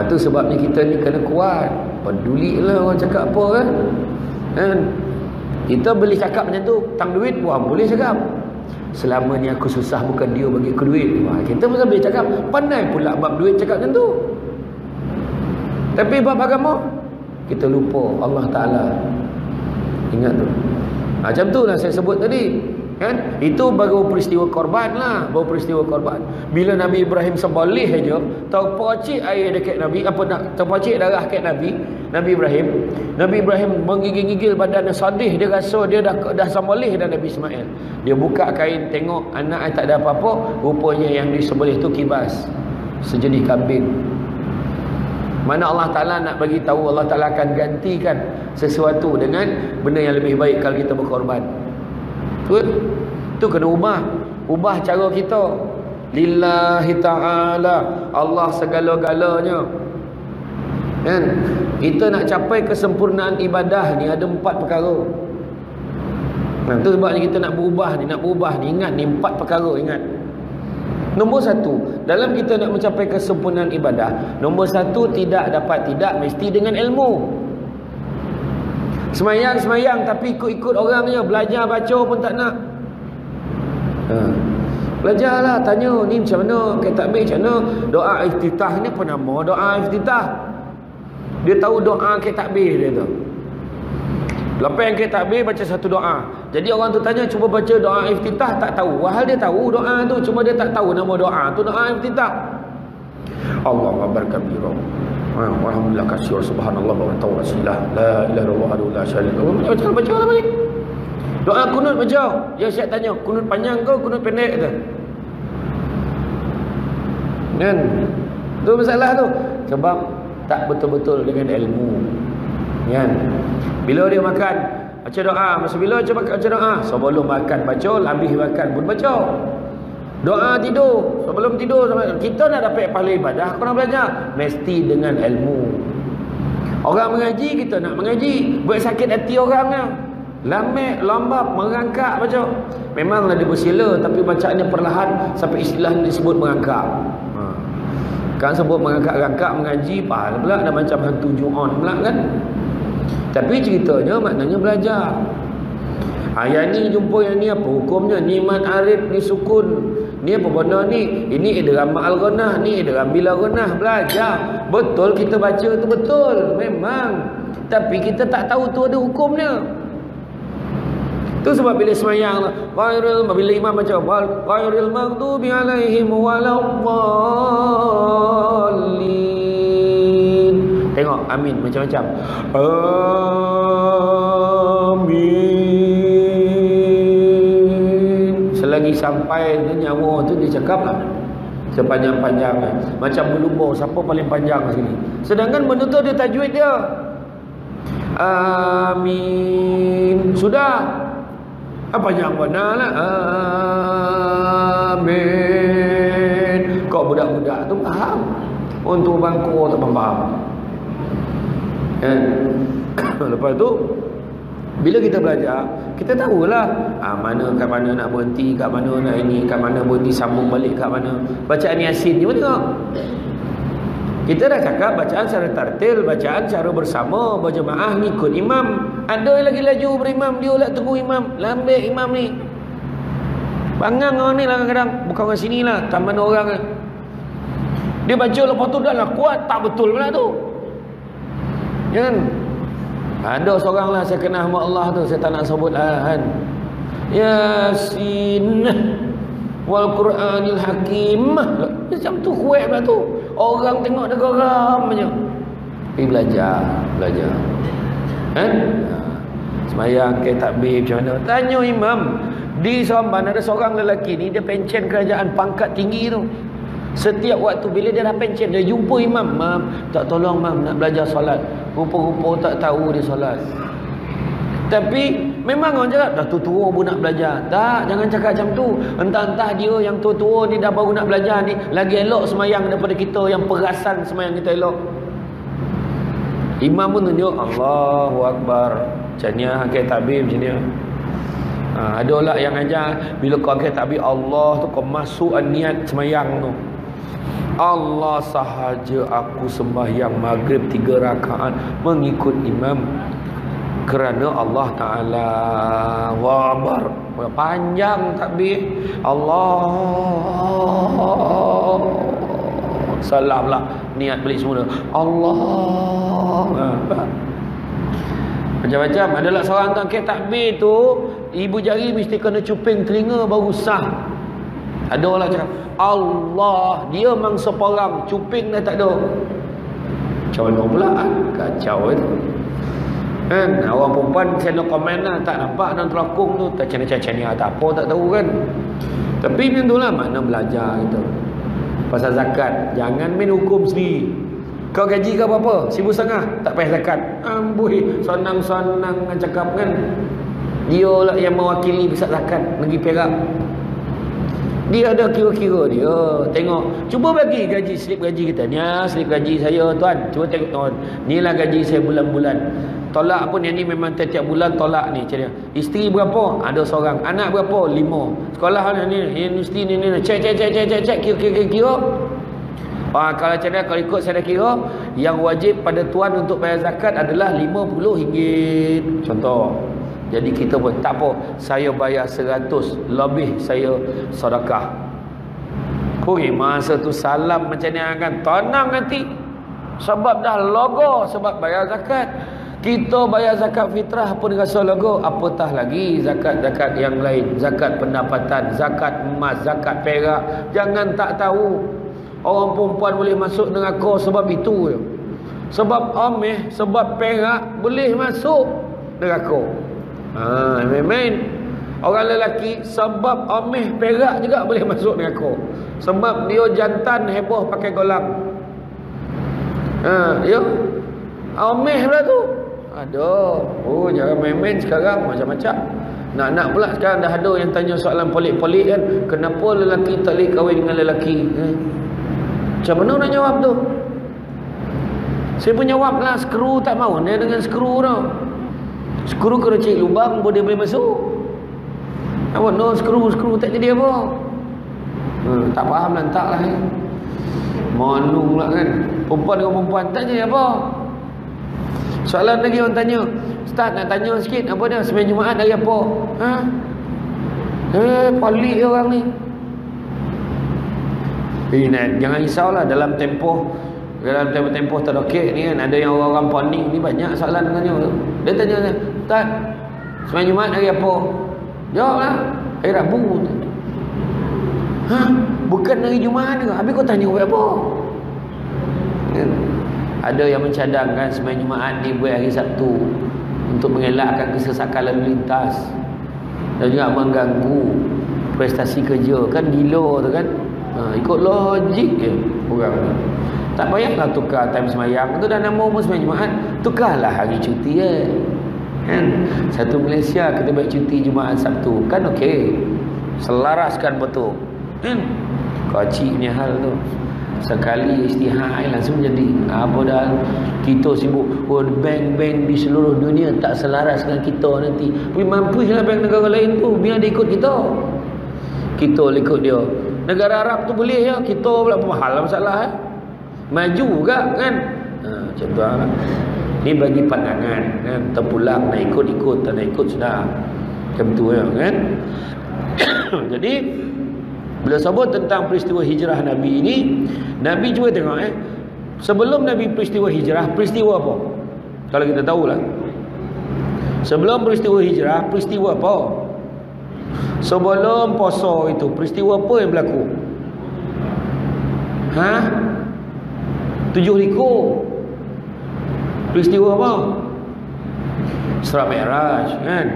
Tu sebabnya kita ni kena kuat. Pedulilah orang cakap apa kan. Kita boleh cakap macam tu, tang duit buang boleh cakap. Selama ni aku susah bukan dia bagi aku duit. Kita pun boleh cakap. Pandai pula bab duit cakap macam tu. Tapi bab agama kita lupa Allah Ta'ala. Ingat tu. Macam tu lah saya sebut tadi. Kan? Itu baru peristiwa korban lah. Baru peristiwa korban. Bila Nabi Ibrahim seboleh aja, terpacik air dekat Nabi, apa nak terpacik darah dekat Nabi Ibrahim menggigil-gigil badannya sedih, dia rasa dia dah seboleh dah Nabi Ismail. Dia buka kain tengok anak tak ada apa-apa, rupanya yang disembelih tu kibas, sejenis kambing. Mana Allah Ta'ala nak bagi tahu Allah Ta'ala akan gantikan sesuatu dengan benda yang lebih baik kalau kita berkorban. Tu kena ubah cara kita. Lillahi ta'ala, Allah segala-galanya. Kan? Kita nak capai kesempurnaan ibadah ni ada 4 perkara. Tu sebabnya kita nak berubah ni, ingat ni 4 perkara, ingat. Nombor 1, dalam kita nak mencapai kesempurnaan ibadah, nombor 1, tidak mesti dengan ilmu. Semayang tapi ikut-ikut orang je, belajar baca pun tak nak. Belajarlah, tanya ni macam mana, kayak takbir macam mana, doa iftitah ni apa nama doa iftitah. Dia tahu doa kayak takbir dia tu. Lepas yang kayak takbir baca satu doa. Jadi orang tu tanya cuba baca doa iftitah, tak tahu. Wahal dia tahu doa tu, cuma dia tak tahu nama doa tu doa iftitah. Allahu akbar kabira. Alhamdulillah katsira subhanallah wa tawasilah la ilaha illallah la syarika lahu. Baca apa ni? Doa kunut baca. Dia siap tanya, kunut panjang ke kunut pendek tu? Kan? Tu masalah tu. Sebab tak betul-betul dengan ilmu. Kan? Bila dia makan, baca doa. Masa bila baca doa? Sebelum makan baca, habis makan pun baca. Doa tidur, sebelum tidur. Kita nak dapat pahala ibadah, kau nak belajar mesti dengan ilmu. Orang mengaji, kita nak mengaji. Buat sakit hati orangnya, lambat, lambat, merangkak baca. Memanglah dia bersila, tapi bacaannya perlahan sampai istilah disebut merangkak. Kan sebut merangkak-rangkak mengaji, pahala pula dah macam hantu ju'on pula kan. Tapi ceritanya maknanya belajar. Yang ni jumpa yang ni apa hukumnya? Ni mat arif, ni sukun, ni apa benda ni? Ini idgham ma'al ghunnah, ni idgham bila ghunnah. Belajar. Betul kita baca tu betul memang, tapi kita tak tahu tu ada hukumnya. Tu sebab bila semayang bila imam baca ghairil maghdubi alaihim waladdallin, tengok amin macam-macam. Amin. Selagi sampai nyawa tu dia cakap lah sepanjang-panjang macam berlumba siapa paling panjang sini. Sedangkan benda tu dia tajwid dia. Amin. Sudah. Apa yang benar lah. Amin. Kau budak-budak tu faham. Untuk bangku tak faham. Lepas tu bila kita belajar, kita tahulah mana kat mana nak berhenti, kat mana nak ini, kat mana berhenti sambung balik, kat mana. Bacaan Yasin ni pun tengok. Kita dah cakap bacaan secara tartil, bacaan secara bersama, berjemaah ngikut imam. Ada lagi laju berimam, dia lah tunggu imam. Lambat imam ni. Bangang orang ni lah kadang-kadang. Bukan orang sini lah, taman orang lah. Dia baca lepas tu dah lah kuat, tak betul pula tu. Kan? Ada seorang lah saya kenal sama Allah tu, saya tak nak sebut lah kan. Yasin wal Quranil Hakim. Macam tu kuat pula tu. Orang tengok dia geram je. Pergi belajar. Kan? Semayang ke takbir macam mana? Tanya imam. Di Seremban ada seorang lelaki ni, dia pencen kerajaan pangkat tinggi tu. Setiap waktu bila dia dah pencen, dia jumpa imam. Mam, tak tolong mam nak belajar solat. Rupa-rupa tak tahu dia solat. Tapi memang orang cakap dah tua-tua pun nak belajar. Tak, jangan cakap macam tu. Entah-entah dia yang tua-tua ni dah baru nak belajar ni lagi elok semayang daripada kita yang perasan semayang kita elok. Imam pun tunjuk Allahu Akbar. Macam ni angkat takbir macam ni. Ada lah yang ajar bila kau angkat takbir Allah tu kau masuk niat semayang tu. Allah sahaja aku sembahyang maghrib 3 rakaat mengikut imam kerana Allah Ta'ala. Wabar panjang takbir. Allah salam lah, niat balik semula Allah. Macam-macam. Adalah seorang tak takbir tu, ibu jari mesti kena cuping telinga baru sah. Ada orang cakap Allah, dia mangsa perang, cuping dah tak ada. Macam mana pula? Kacau itu kan. Orang perempuan saya nak komen lah, tak nampak dalam telakung tu, tak macam-macam ni tak apa, tak tahu kan. Tapi macam tu lah makna belajar gitu. Pasal zakat, jangan main hukum sendiri. Kau gaji kau berapa? 1,500, tak payah zakat. Amboi, senang-senang nak cakap kan. Dia lah yang mewakili pusat zakat negeri Perak. Dia ada kira-kira dia. Tengok, cuba bagi gaji, slip gaji kita. Ni slip gaji saya tuan. Cuba tengok tuan. Inilah gaji saya bulan-bulan. Tolak pun yang ni memang tiap-tiap bulan tolak ni. Macam isteri berapa? Ada seorang. Anak berapa? 5. Sekolah ni, universiti ni. Cek. Kira. Kalau macam mana, kalau ikut saya dah kira, yang wajib pada tuan untuk bayar zakat adalah RM50. Contoh. Jadi kita pun tak apa, saya bayar 100 lebih saya sedekah. Masa tu salam macam ni kan, tenang nanti. Sebab dah logo, sebab bayar zakat. Kita bayar zakat fitrah pun rasa logo, apatah lagi zakat-zakat yang lain, zakat pendapatan, zakat emas, zakat perak. Jangan tak tahu. Orang perempuan boleh masuk neraka sebab itu. Sebab ameh, sebab perak boleh masuk neraka. Main-main. Orang lelaki sebab ameh perak juga boleh masuk neraka. Sebab dia jantan heboh pakai golang. Ya. Ameh pula tu. Ada. Jangan main-main sekarang macam-macam. Nak pula sekarang dah ada yang tanya soalan pelik-pelik kan. Kenapa lelaki tak boleh kahwin dengan lelaki? Macam mana nak jawab tu? Saya pun jawab lah, skru tak mau dia dengan skru tau. Skru kena cek lubang baru dia boleh masuk. Apa no skru tak jadi apa? Tak faham lantak lah ya. Mana pula kan. Perempuan dengan perempuan tak jadi apa. Soalan lagi orang tanya, Ustaz nak tanya sikit, apa dia sembahyang Jumaat hari apa? Pelik orang ni. Jangan risaulah, dalam tempoh terdekat ni kan, ada yang orang poning ni banyak soalan tanya. Dia tanya, Ustaz sembahyang Jumaat hari apa? Jawablah, hari Rabu. Bukan hari Jumaat ke? Habis kau tanya apa? Ada yang mencadangkan sembahyang Jumaat ni buat hari Sabtu untuk mengelakkan kesesakan lalu lintas dan juga mengganggu prestasi kerja. Kan gila tu kan. Ikut logik je orang ni. Tak payahlah tukar time sembahyang tu, dah nama pun sembahyang Jumaat, tukarlah hari cuti kan. Satu Malaysia kita buat cuti Jumaat Sabtu kan, okey, selaraskan betul kan. Kacik ni hal tu sekali istihad langsung jadi apa dah. Kita sibuk bank-bank di seluruh dunia tak selaras dengan kita nanti. Mampulah bank negara lain tu biar dia ikut kita ikut dia. Negara Arab tu boleh ya, kita pula mahal masalah maju juga kan. Macam tu lah. Ni bagi pandangan kan, terpulang nak ikut-ikut, tak nak ikut sudah macam tu ya kan. Jadi bila sebut tentang peristiwa hijrah Nabi ini, Nabi cuba tengok sebelum Nabi peristiwa hijrah, peristiwa apa? Kalau kita tahulah. Sebelum peristiwa hijrah, peristiwa apa? Sebelum puasa itu, peristiwa apa yang berlaku? 7 likur. Peristiwa apa? Isra Mi'raj kan.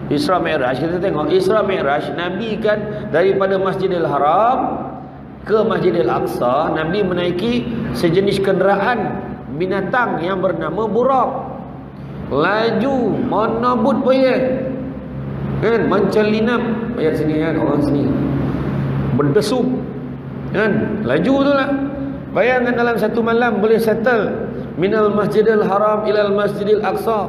Isra Mi'raj, kita tengok Isra Mi'raj, Nabi kan daripada Masjidil Haram ke Masjidil Aqsa, Nabi menaiki sejenis kenderaan binatang yang bernama burak. Laju menabut payah kan, mencelinap ayat sini kan, orang sini berdesuk kan, laju tu lah. Bayangkan dalam satu malam boleh settle minal Masjidil Haram ilal Masjidil Aqsa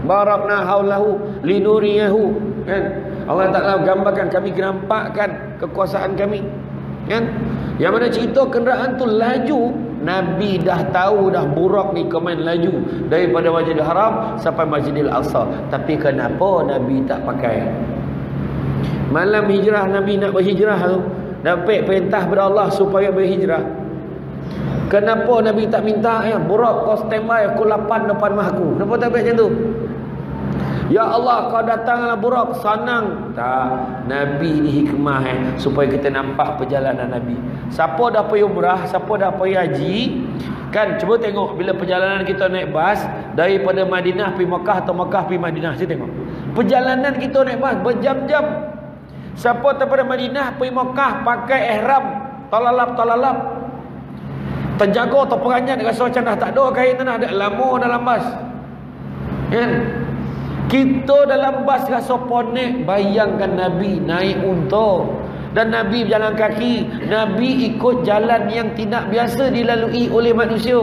barakna haulahu linuriyahu kan. Allah Ta'ala gambarkan, kami nampakkan kekuasaan kami kan. Yang mana cerita kenderaan tu laju, Nabi dah tahu dah Burak ni komen laju daripada Masjidil Haram sampai Masjidil Aqsa. Tapi kenapa Nabi tak pakai? Malam hijrah Nabi nak berhijrah tu, dapat perintah pada Allah supaya berhijrah. Kenapa Nabi tak minta Burak kau standby pukul 8 depan rumah aku? Kenapa tak buat macam tu? Ya Allah, kau datanglah Burak, senang. Tak, Nabi ni hikmah supaya kita nampak perjalanan Nabi. Siapa dah pergi umrah, siapa dah pergi haji, kan cuba tengok bila perjalanan kita naik bas daripada Madinah pergi Makkah atau Makkah pergi Madinah, saya tengok. Perjalanan kita naik bas berjam-jam. Siapa daripada Madinah pergi Makkah pakai ihram, talalap. Terjaga atau peranjat rasa macam dah tak ada kain tanah, ada lama dalam bas. Kan? Kita dalam bas rasa ponek. Bayangkan Nabi naik unta dan Nabi berjalan kaki. Nabi ikut jalan yang tidak biasa dilalui oleh manusia.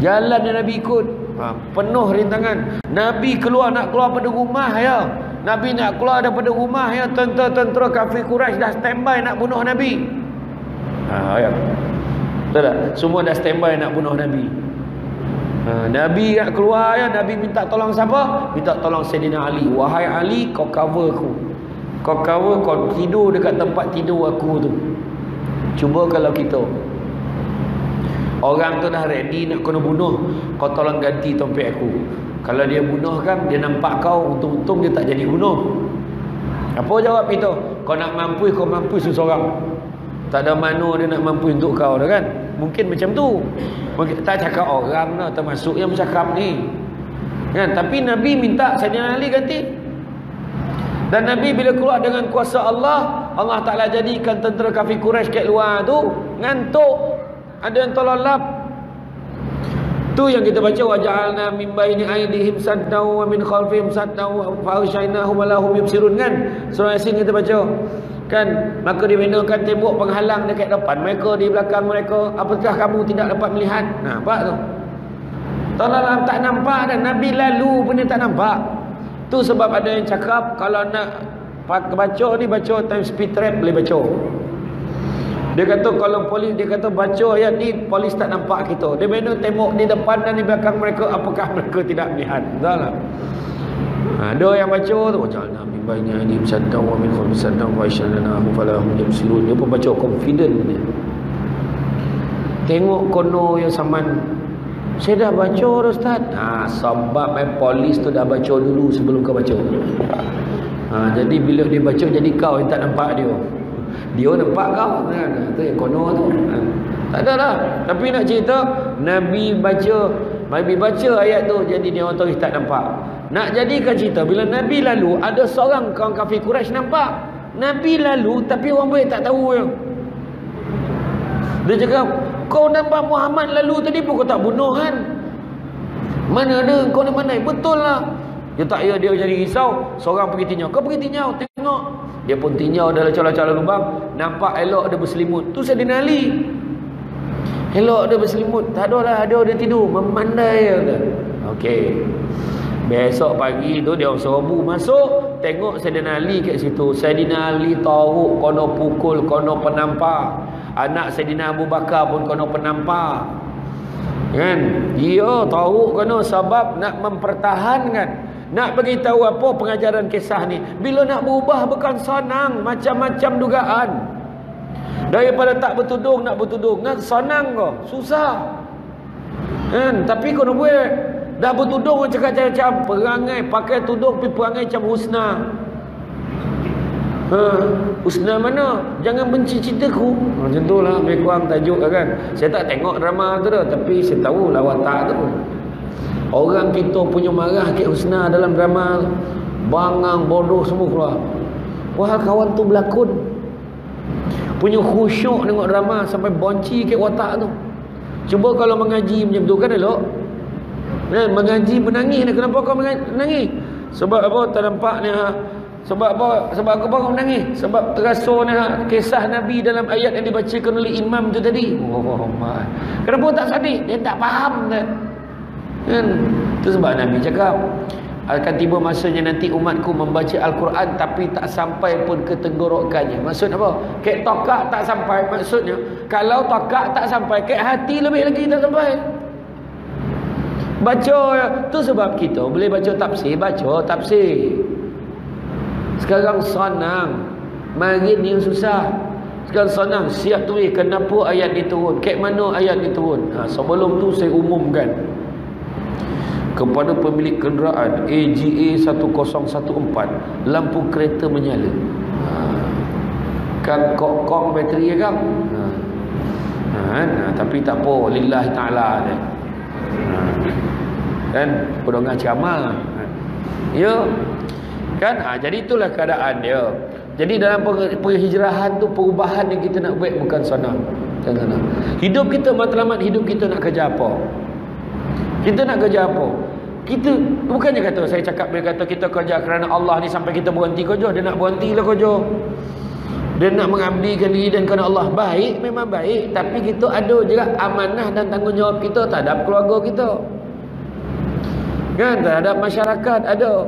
Jalan yang Nabi ikut penuh rintangan. Nabi nak keluar pada rumah ya. Nabi nak keluar daripada rumah ya, tentera-tentera kafir Quraisy dah standby nak bunuh Nabi. Ya. Betul tak? Semua dah standby nak bunuh Nabi. Nabi nak keluar ya, Nabi minta tolong siapa? Minta tolong Sayyidina Ali. Wahai Ali, kau cover aku. Kau cover, kau tidur dekat tempat tidur aku tu. Cuba kalau kita orang tu dah ready nak kena bunuh, kau tolong ganti tompet aku. Kalau dia bunuh kan, dia nampak kau, untung-untung dia tak jadi bunuh. Apa jawab kita? Kau nak mampu, kau mampu seseorang. Tak ada mana dia nak mampu untuk kau dah kan. Mungkin macam tu. Mungkin tak cakap orang dah, termasuk yang bercakap ni kan. Tapi Nabi minta Sayyidina Ali ganti. Dan Nabi bila keluar dengan kuasa Allah, Allah Ta'ala jadikan tentera kafir Quraisy kat luar tu ngantuk. Ada yang terlelap. Tu yang kita baca, waja'alna min baini aydihim saddan wa min khalfihim saddan fa aghshaynahum wa lahum yubsirun kan. Surah Yasin kita baca kan, maka dibinakan tembok penghalang dekat depan mereka, di belakang mereka, apakah kamu tidak dapat melihat? Nampak tu. Terlelap tak nampak dan Nabi lalu pun dia tak nampak. Tu sebab ada yang cakap kalau nak baca ni, baca time speed trap boleh baca. Dia kata kalau polis, dia kata baca ayat ni, polis tak nampak kita. Dia bina tembok di depan dan di belakang mereka, apakah mereka tidak melihat? Betul tak? Ada yang baca tu, waja'alna min baini aydihim saddan wa min khalfihim saddan wa aghshaynahum fala hum yubsirun. Dia pun baca confident dia. Tengok kono yang saman, saya dah baca dah Ustaz. Sebab polis tu dah baca dulu sebelum kau baca. Jadi bila dia baca, jadi kau yang tak nampak dia. Dia nampak kau. Tu yang kono tu. Tak ada lah. Tapi nak cerita, Nabi baca ayat tu, jadi dia orang terus tak nampak. Nak jadikan cerita, bila Nabi lalu, ada seorang kaum kafir Quraisy nampak Nabi lalu, tapi orang baik tak tahu ya. Dia cakap, kau nampak Muhammad lalu tadi pun kau tak bunuh kan? Mana ada, kau ni mana? Betul lah. Dia tak, dia jadi risau. Seorang pergi tinyau, kau pergi tinyau, tengok. Dia pun tinyau dalam celah-celah lubang, nampak elok ada berselimut. Tu Sayyidina Ali. Elok ada berselimut. Tak ada lah, ada dia tidur memandai. Okey. Besok pagi tu dia orang serbu masuk, tengok Sayyidina Ali kat situ. Sayyidina Ali tahu kono pukul, kono penampar. Anak Sayyidina Abu Bakar pun kono penampar. Kan? Dia tahu kono sebab nak mempertahankan, nak bagi tahu apa pengajaran kisah ni. Bila nak berubah bukan senang, macam-macam dugaan. Daripada tak bertudung nak bertudung, nak senang kau, susah. Kan? Tapi kau nak buat dah bertudung cakap macam perangai, pakai tudung pergi perangai macam Husna. Husna mana? Jangan benci cintaku. Macam tu lah lebih kurang tajuk kan. Saya tak tengok drama tu dah, tapi saya tahu lah watak tu. Orang kita punya marah ke Husna dalam drama, bangang, bodoh semua keluar. Wah, kawan tu berlakon punya khusyuk tengok drama sampai bonci ke watak tu. Cuba kalau mengaji macam tu kan elok. Mengaji menangis. Kenapa kau menangis? Sebab apa? Tak nampak ni Sebab apa? Sebab kau menangis? Sebab terasa ni kisah Nabi dalam ayat yang dibacakan oleh imam tu tadi. Kenapa tak sedih? Dia tak faham kan? Itu sebab Nabi cakap, akan tiba masanya nanti umatku membaca Al-Quran tapi tak sampai pun ke tenggorokannya. Maksud apa? Kek tokak tak sampai. Maksudnya kalau tokak tak sampai, kek hati lebih lagi tak sampai. Baca tu sebab kita boleh baca tafsir. Sekarang senang, marin yang susah. Sekarang senang, siap tulis kenapa ayat ni turun, kek mana ayat ni turun. Sebelum tu saya umumkan kepada pemilik kenderaan AGA 1014, lampu kereta menyala. Kan kok bateri ya kan? Tapi tak apa, lillahi ta'ala kan, pedongan ceramah ya kan. Jadi itulah keadaan dia. Jadi dalam penghijrahan tu, perubahan yang kita nak buat bukan senang. Hidup kita, matlamat hidup kita nak kerja apa? Kita nak kerja apa? Kita bukannya kata, saya cakap dia kata kita kerja kerana Allah ni sampai kita berhenti kerja. Dia nak berhentilah kerja. Dia nak mengabdikan diri dan kerana Allah. Baik, memang baik. Tapi kita ada juga amanah dan tanggungjawab kita terhadap keluarga kita, kan, terhadap masyarakat ada.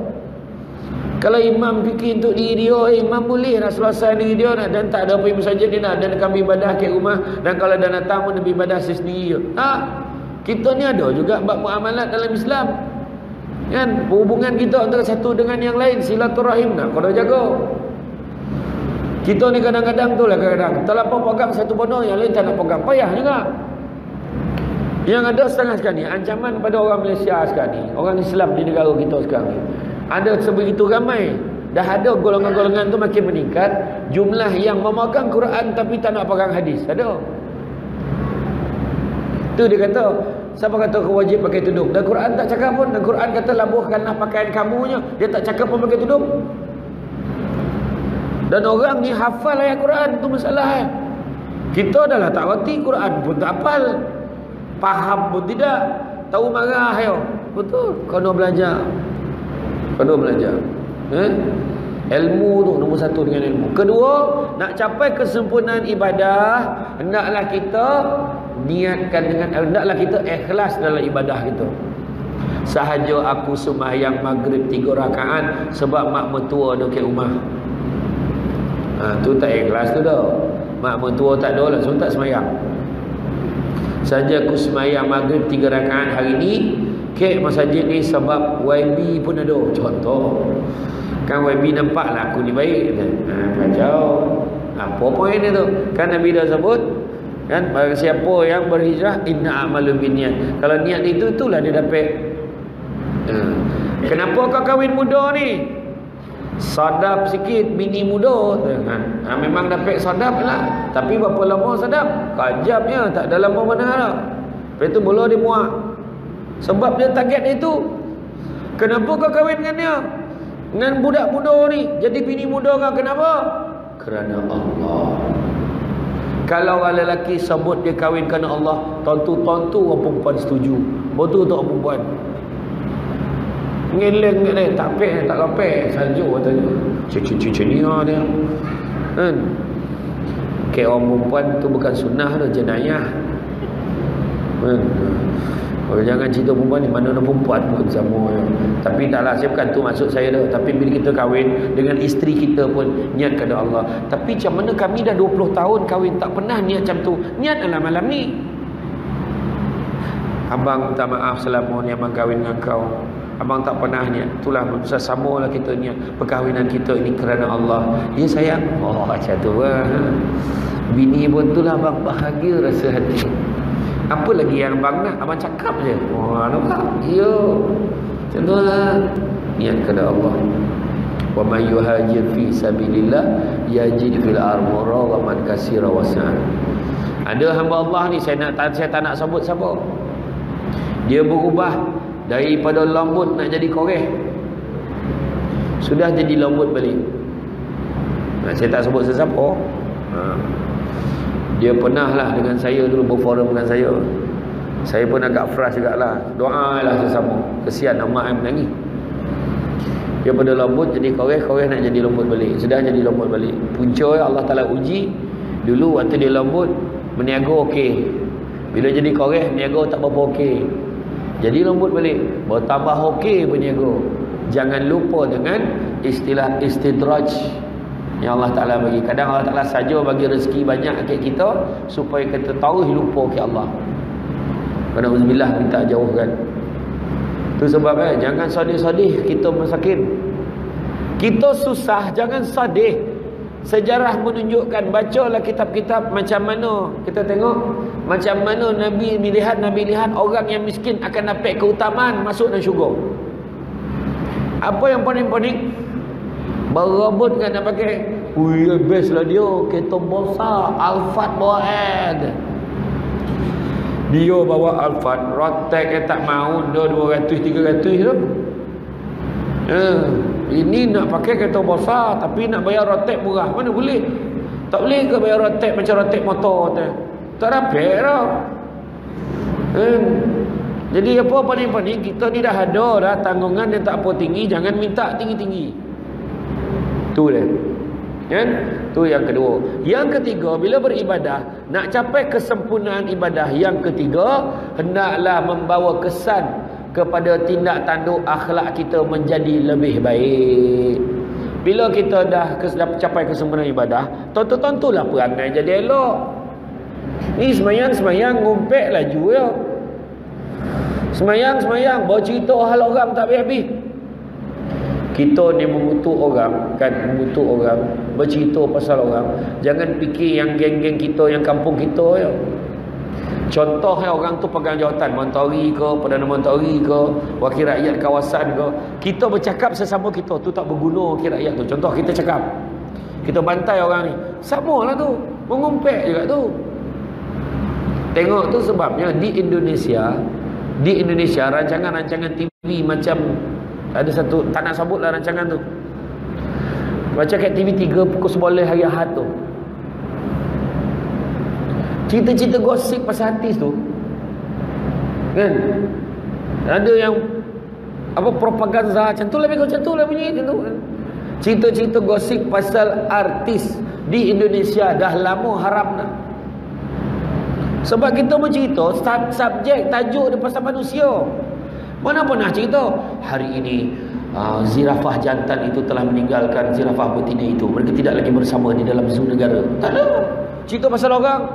Kalau imam fikir untuk diri dia, imam boleh nak selesai diri dia nak, dan tak ada apa yang saja dia nak, dan kami ibadah ke rumah, dan kalau dah datang pun lebih ibadah sendiri. Kita ni ada juga bab muamalat dalam Islam, kan, hubungan kita antara satu dengan yang lain, silaturahim nak kena jaga. Kita ni kadang-kadang tu lah, kadang-kadang terlampau pegang satu benda, yang lain tak nak pegang, payah juga. Yang ada setengah sekarang ni ancaman pada orang Malaysia sekarang ni, orang Islam di negara kita sekarang ni, ada sebegitu ramai, dah ada golongan-golongan tu makin meningkat, jumlah yang memegang Quran tapi tak nak pegang hadis, ada. Tu dia kata, siapa kata kau wajib pakai tudung? Dan Quran tak cakap pun, dan Quran kata labuhkanlah pakaian kamunya, dia tak cakap pun pakai tudung. Dan orang ni hafal ayat Quran, tu masalah. Kita dah lah tak reti, Quran pun tak hafal, faham pun tidak, tahu marah yo. Betul, kena belajar. Kena belajar. Ilmu tu nombor satu dengan ilmu. Kedua, nak capai kesempurnaan ibadah, hendaklah kita niatkan dengan, hendaklah kita ikhlas dalam ibadah kita. Sahaja aku sembahyang maghrib 3 rakaat sebab mak mertua ada kat rumah. Tu tak ikhlas tu dah. Mak mertua tak ada, langsung tak sembahyang. Sahaja aku sembahyang maghrib 3 rakaat hari ni, kek masjid ni sebab YB pun ada. Contoh kan, YB nampak lah aku ni baik, kacau. Apa poin dia tu? Kan Nabi dah sebut kan, bagi siapa yang berhijrah, inna amalu binniyat. Kalau niat itu, itulah dia dapat. Kenapa kau kahwin muda ni? Sadap sikit, bini muda kan? Memang dapat sadap lah. Tapi berapa lama sadap? Kajapnya, tak ada lama mana lah. Lepas tu bola dia muak. Sebab dia target dia itu. Kenapa kau kahwin dengan dia? Dengan budak muda ni, jadi bini muda kau, kenapa? Kerana Allah. Kalau orang lelaki sebut dia kahwin kerana Allah, tentu orang perempuan setuju. Betul tak perempuan? Ngeleng ni, tak pek, tak kapek saja katanya. Cecenia dia. Kan? Kayak orang perempuan tu bukan sunnah tu, jenayah. Kan? Oh, jangan cerita perempuan ni, mana ada perempuan pun sama. Tapi taklah, saya bukan tu maksud saya dah. Tapi bila kita kahwin dengan isteri kita pun niat kepada Allah. Tapi macam mana kami dah 20 tahun kahwin tak pernah niat macam tu. Niatlah malam ni. Abang minta maaf selama ni abang kahwin dengan kau. Abang tak pernah niat. Itulah samalah kita niat perkahwinan kita ini kerana Allah. Ya sayang. Oh macam tu lah. Bini pun itulah abang bahagia rasa hati. Apa lagi yang abang nak? Abang cakap je. Wah, nampak? Ya. Macam tu lah. Niat kepada Allah. Wa man yuhajir fi sabilillah yajid fil ardi raghman katsira wasi'an. Ada hamba Allah ni, saya tak nak sebut siapa. Dia berubah daripada lembut nak jadi koreh. Sudah jadi lembut balik. Saya tak sebut sesiapa. Dia pernah lah dengan saya dulu berforum dengan saya. Saya pun agak frust juga lah. Doa lah sesama. Kesian mak yang menangis. Dia pada lembut jadi koreh, koreh nak jadi lembut balik. Sudah jadi lembut balik. Punca Allah Ta'ala uji. Dulu waktu dia lembut, meniaga okey. Bila jadi koreh, meniaga tak berapa okey. Jadi lembut balik. Bertambah okey berniaga. jangan lupa dengan istilah istidraj yang Allah Ta'ala bagi. Kadang Allah Ta'ala saja bagi rezeki banyak kat kita supaya kita tahu lupa ke Allah. Alhamdulillah, minta jauhkan. Itu sebab jangan sedih-sedih kita masakin. Kita susah, jangan sedih. Sejarah menunjukkan, bacalah kitab-kitab macam mana kita tengok macam mana Nabi lihat orang yang miskin akan dapat keutamaan masuk dalam syurga. Apa yang paling-paling berebut kan nak pakai, ui best lah dia, kereta besar Alphard bawa ad. Dia bawa Alphard, Rotek yang tak mau dah 200-300 tu. Ini nak pakai kereta besar tapi nak bayar Rotek murah, mana boleh? Tak boleh ke bayar Rotek macam Rotek motor tu? Tak dapat dah. Jadi apa paling-paling kita ni dah ada dah tanggungan yang tak apa tinggi, jangan minta tinggi-tinggi. Tu dia. Kan? Tu yang kedua. Yang ketiga, bila beribadah, nak capai kesempurnaan ibadah yang ketiga, hendaklah membawa kesan kepada tindak tanduk akhlak kita menjadi lebih baik. Bila kita dah capai kesempurnaan ibadah, tentu-tentulah perangai jadi elok. Ni semayang ngumpet laju ya. Semayang bawa cerita hal orang tak habis-habis. Kita ni mengutuk orang, bercerita pasal orang. Jangan fikir yang geng-geng kita, yang kampung kita ya. Contohnya orang tu pegang jawatan menteri ke, Perdana Menteri ke, wakil rakyat kawasan ke. Kita bercakap sesama kita tu tak berguna wakil rakyat tu. Contoh kita cakap, kita bantai orang ni, samalah tu, mengumpet juga tu. Tengok tu sebabnya di Indonesia rancangan-rancangan TV macam ada satu, tak nak sebutlah rancangan tu, macam kat TV3 pukul 11 hari Ahad tu, cerita-cerita gosip pasal artis tu kan, ada yang apa propaganda macam tu lah, bunyi macam tu kan. Cerita-cerita gosip pasal artis di Indonesia dah lama haram dah. Sebab kita bercerita subjek tajuk dia pasal manusia. Mana pernah cerita hari ini zirafah jantan itu telah meninggalkan zirafah betina itu, mereka tidak lagi bersama di dalam zoo negara. Tak ada. Cerita pasal orang,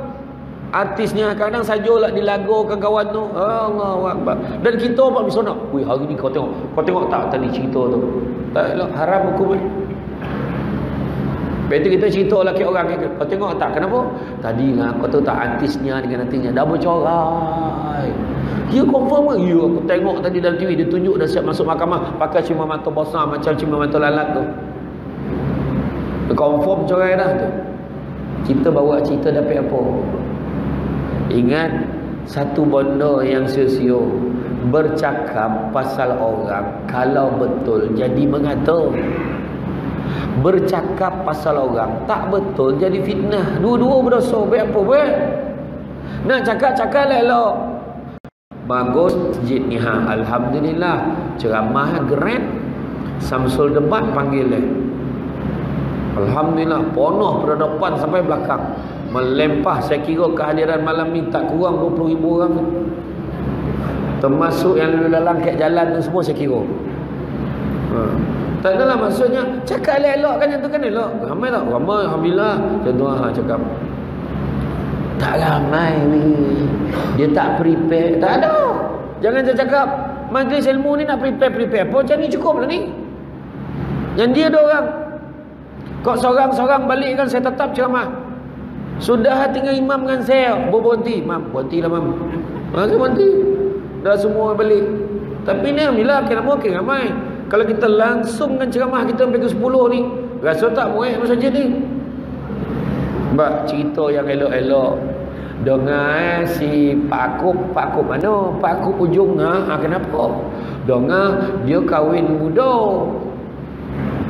artisnya kadang sajalah dilagukan kawan tu, Allahu Akbar. Dan kita buat bersonak, weh hari ni kau tengok tak tadi cerita tu. Tak elok, haram hukum. Lepas tu kita cerita lelaki orang, kau tengok tak, kenapa? Tadi lah kau tahu tak artisnya dengan nantinya dah bercorai. Ya confirm ke? Ya aku tengok tadi dalam TV, dia tunjuk dah siap masuk mahkamah pakai cima mata besar macam cima mata lalat tu. Dia confirm corai dah tu. Kita bawa cerita dapat apa? Ingat satu benda yang sia-sia, bercakap pasal orang kalau betul jadi mengata. Bercakap pasal orang tak betul jadi fitnah. Dua-dua berdosa. Baik apa baik? Nak cakap-cakap lah elok. Bagus masjid ni alhamdulillah, ceramah keren. Samsul debat panggil dia. Alhamdulillah, penuh pada depan sampai belakang. Melempah, saya kira kehadiran malam ni tak kurang 20,000 orang. Termasuk yang lalu lalang kat jalan tu semua saya kira. Tak adalah maksudnya cakap elok kan, yang tu kan elok. Ramai tak? Ramai alhamdulillah. Contoh cakap tak ramai ni, dia tak prepare. Tak ada. Jangan cakap majlis ilmu ni nak prepare apa, macam ni cukup lah ni. Yang dia ada orang kok seorang-seorang balik kan, saya tetap ceramah. Sudah tinggal imam dengan saya berhenti. Mam, berhentilah mam. Saya berhenti. Dah semua balik. Tapi ni alhamdulillah makin ramai. Kalau kita langsung dengan ceramah kita sampai ke 10 ni, rasa tak muat apa saja ni. Mbak cerita yang elok-elok. Dengar si Pak Akup mana? Pak Akup ujung kenapa? Dengar dia kahwin muda.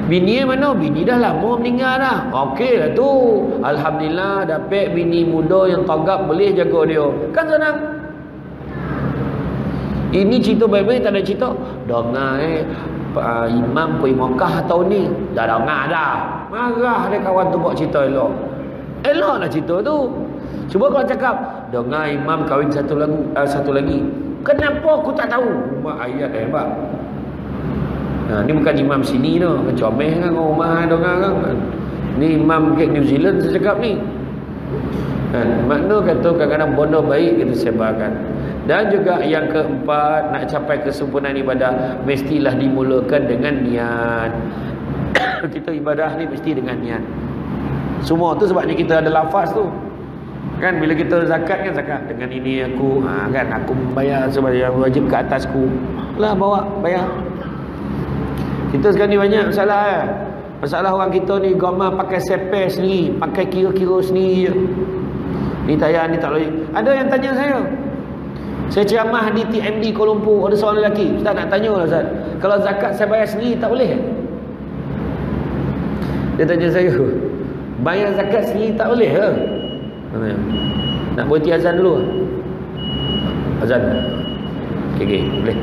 Bini mana? Bini dah lama meninggal dah. Okey lah tu. Alhamdulillah dapat bini muda yang tagap boleh jaga dia. Kan senang. Ini cerita baik-baik, tak ada cerita. Dengar imam pergi Mekah tahun ni. Dah dengar dah. Marah dia kawan tu buat cerita elok. Elok lah cerita tu. Cuba kalau cakap, dengar imam kahwin satu lagi. Kenapa aku tak tahu? Mak ayat hebat. Ni bukan imam sini tu, comel kan rumah ada orang kan. Ni imam kat New Zealand saya cakap ni. Makna kata kadang-kadang benda baik kita sebarkan. Dan juga yang keempat, nak capai kesempurnaan ibadah mestilah dimulakan dengan niat. Kita ibadah ni mesti dengan niat. Semua tu sebabnya kita ada lafaz tu. Kan bila kita zakat kan zakat dengan ini aku kan aku membayar sebagai wajib ke atasku. Lah bawa bayar. Kita sekarang ni banyak masalah Masalah orang kita ni goma pakai sepe sendiri, pakai kira-kira sendiri je. Ni tayar ni tak boleh. Ada yang tanya saya. Saya ceramah di TMD Kuala Lumpur, ada seorang lelaki, "Ustaz nak tanya lah Ustaz, kalau zakat saya bayar sendiri tak boleh?" Dia tanya saya, "Bayar zakat sendiri tak boleh ke?" Nak berhenti azan dulu? Azan. Okey, boleh.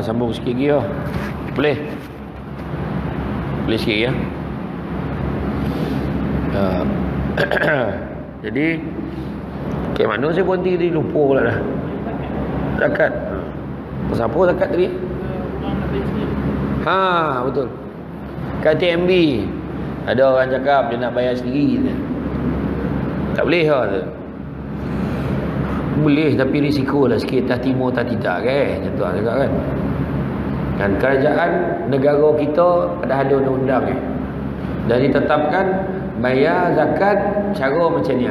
Sambung sikit lagi lah. Boleh? Boleh sikit ya. Jadi okay, mana saya berhenti tadi, lupa pula dah. Zakat. Pasal apa zakat tadi? Betul. Kat TMB ada orang cakap dia nak bayar sendiri. Tak boleh lah tu. Boleh, tapi risiko lah sikit. Tak timur tak tidak kan. Macam tu lah cakap kan. Dan kerajaan negara kita dah ada undang-undang dah ditetapkan bayar zakat cara macam ni.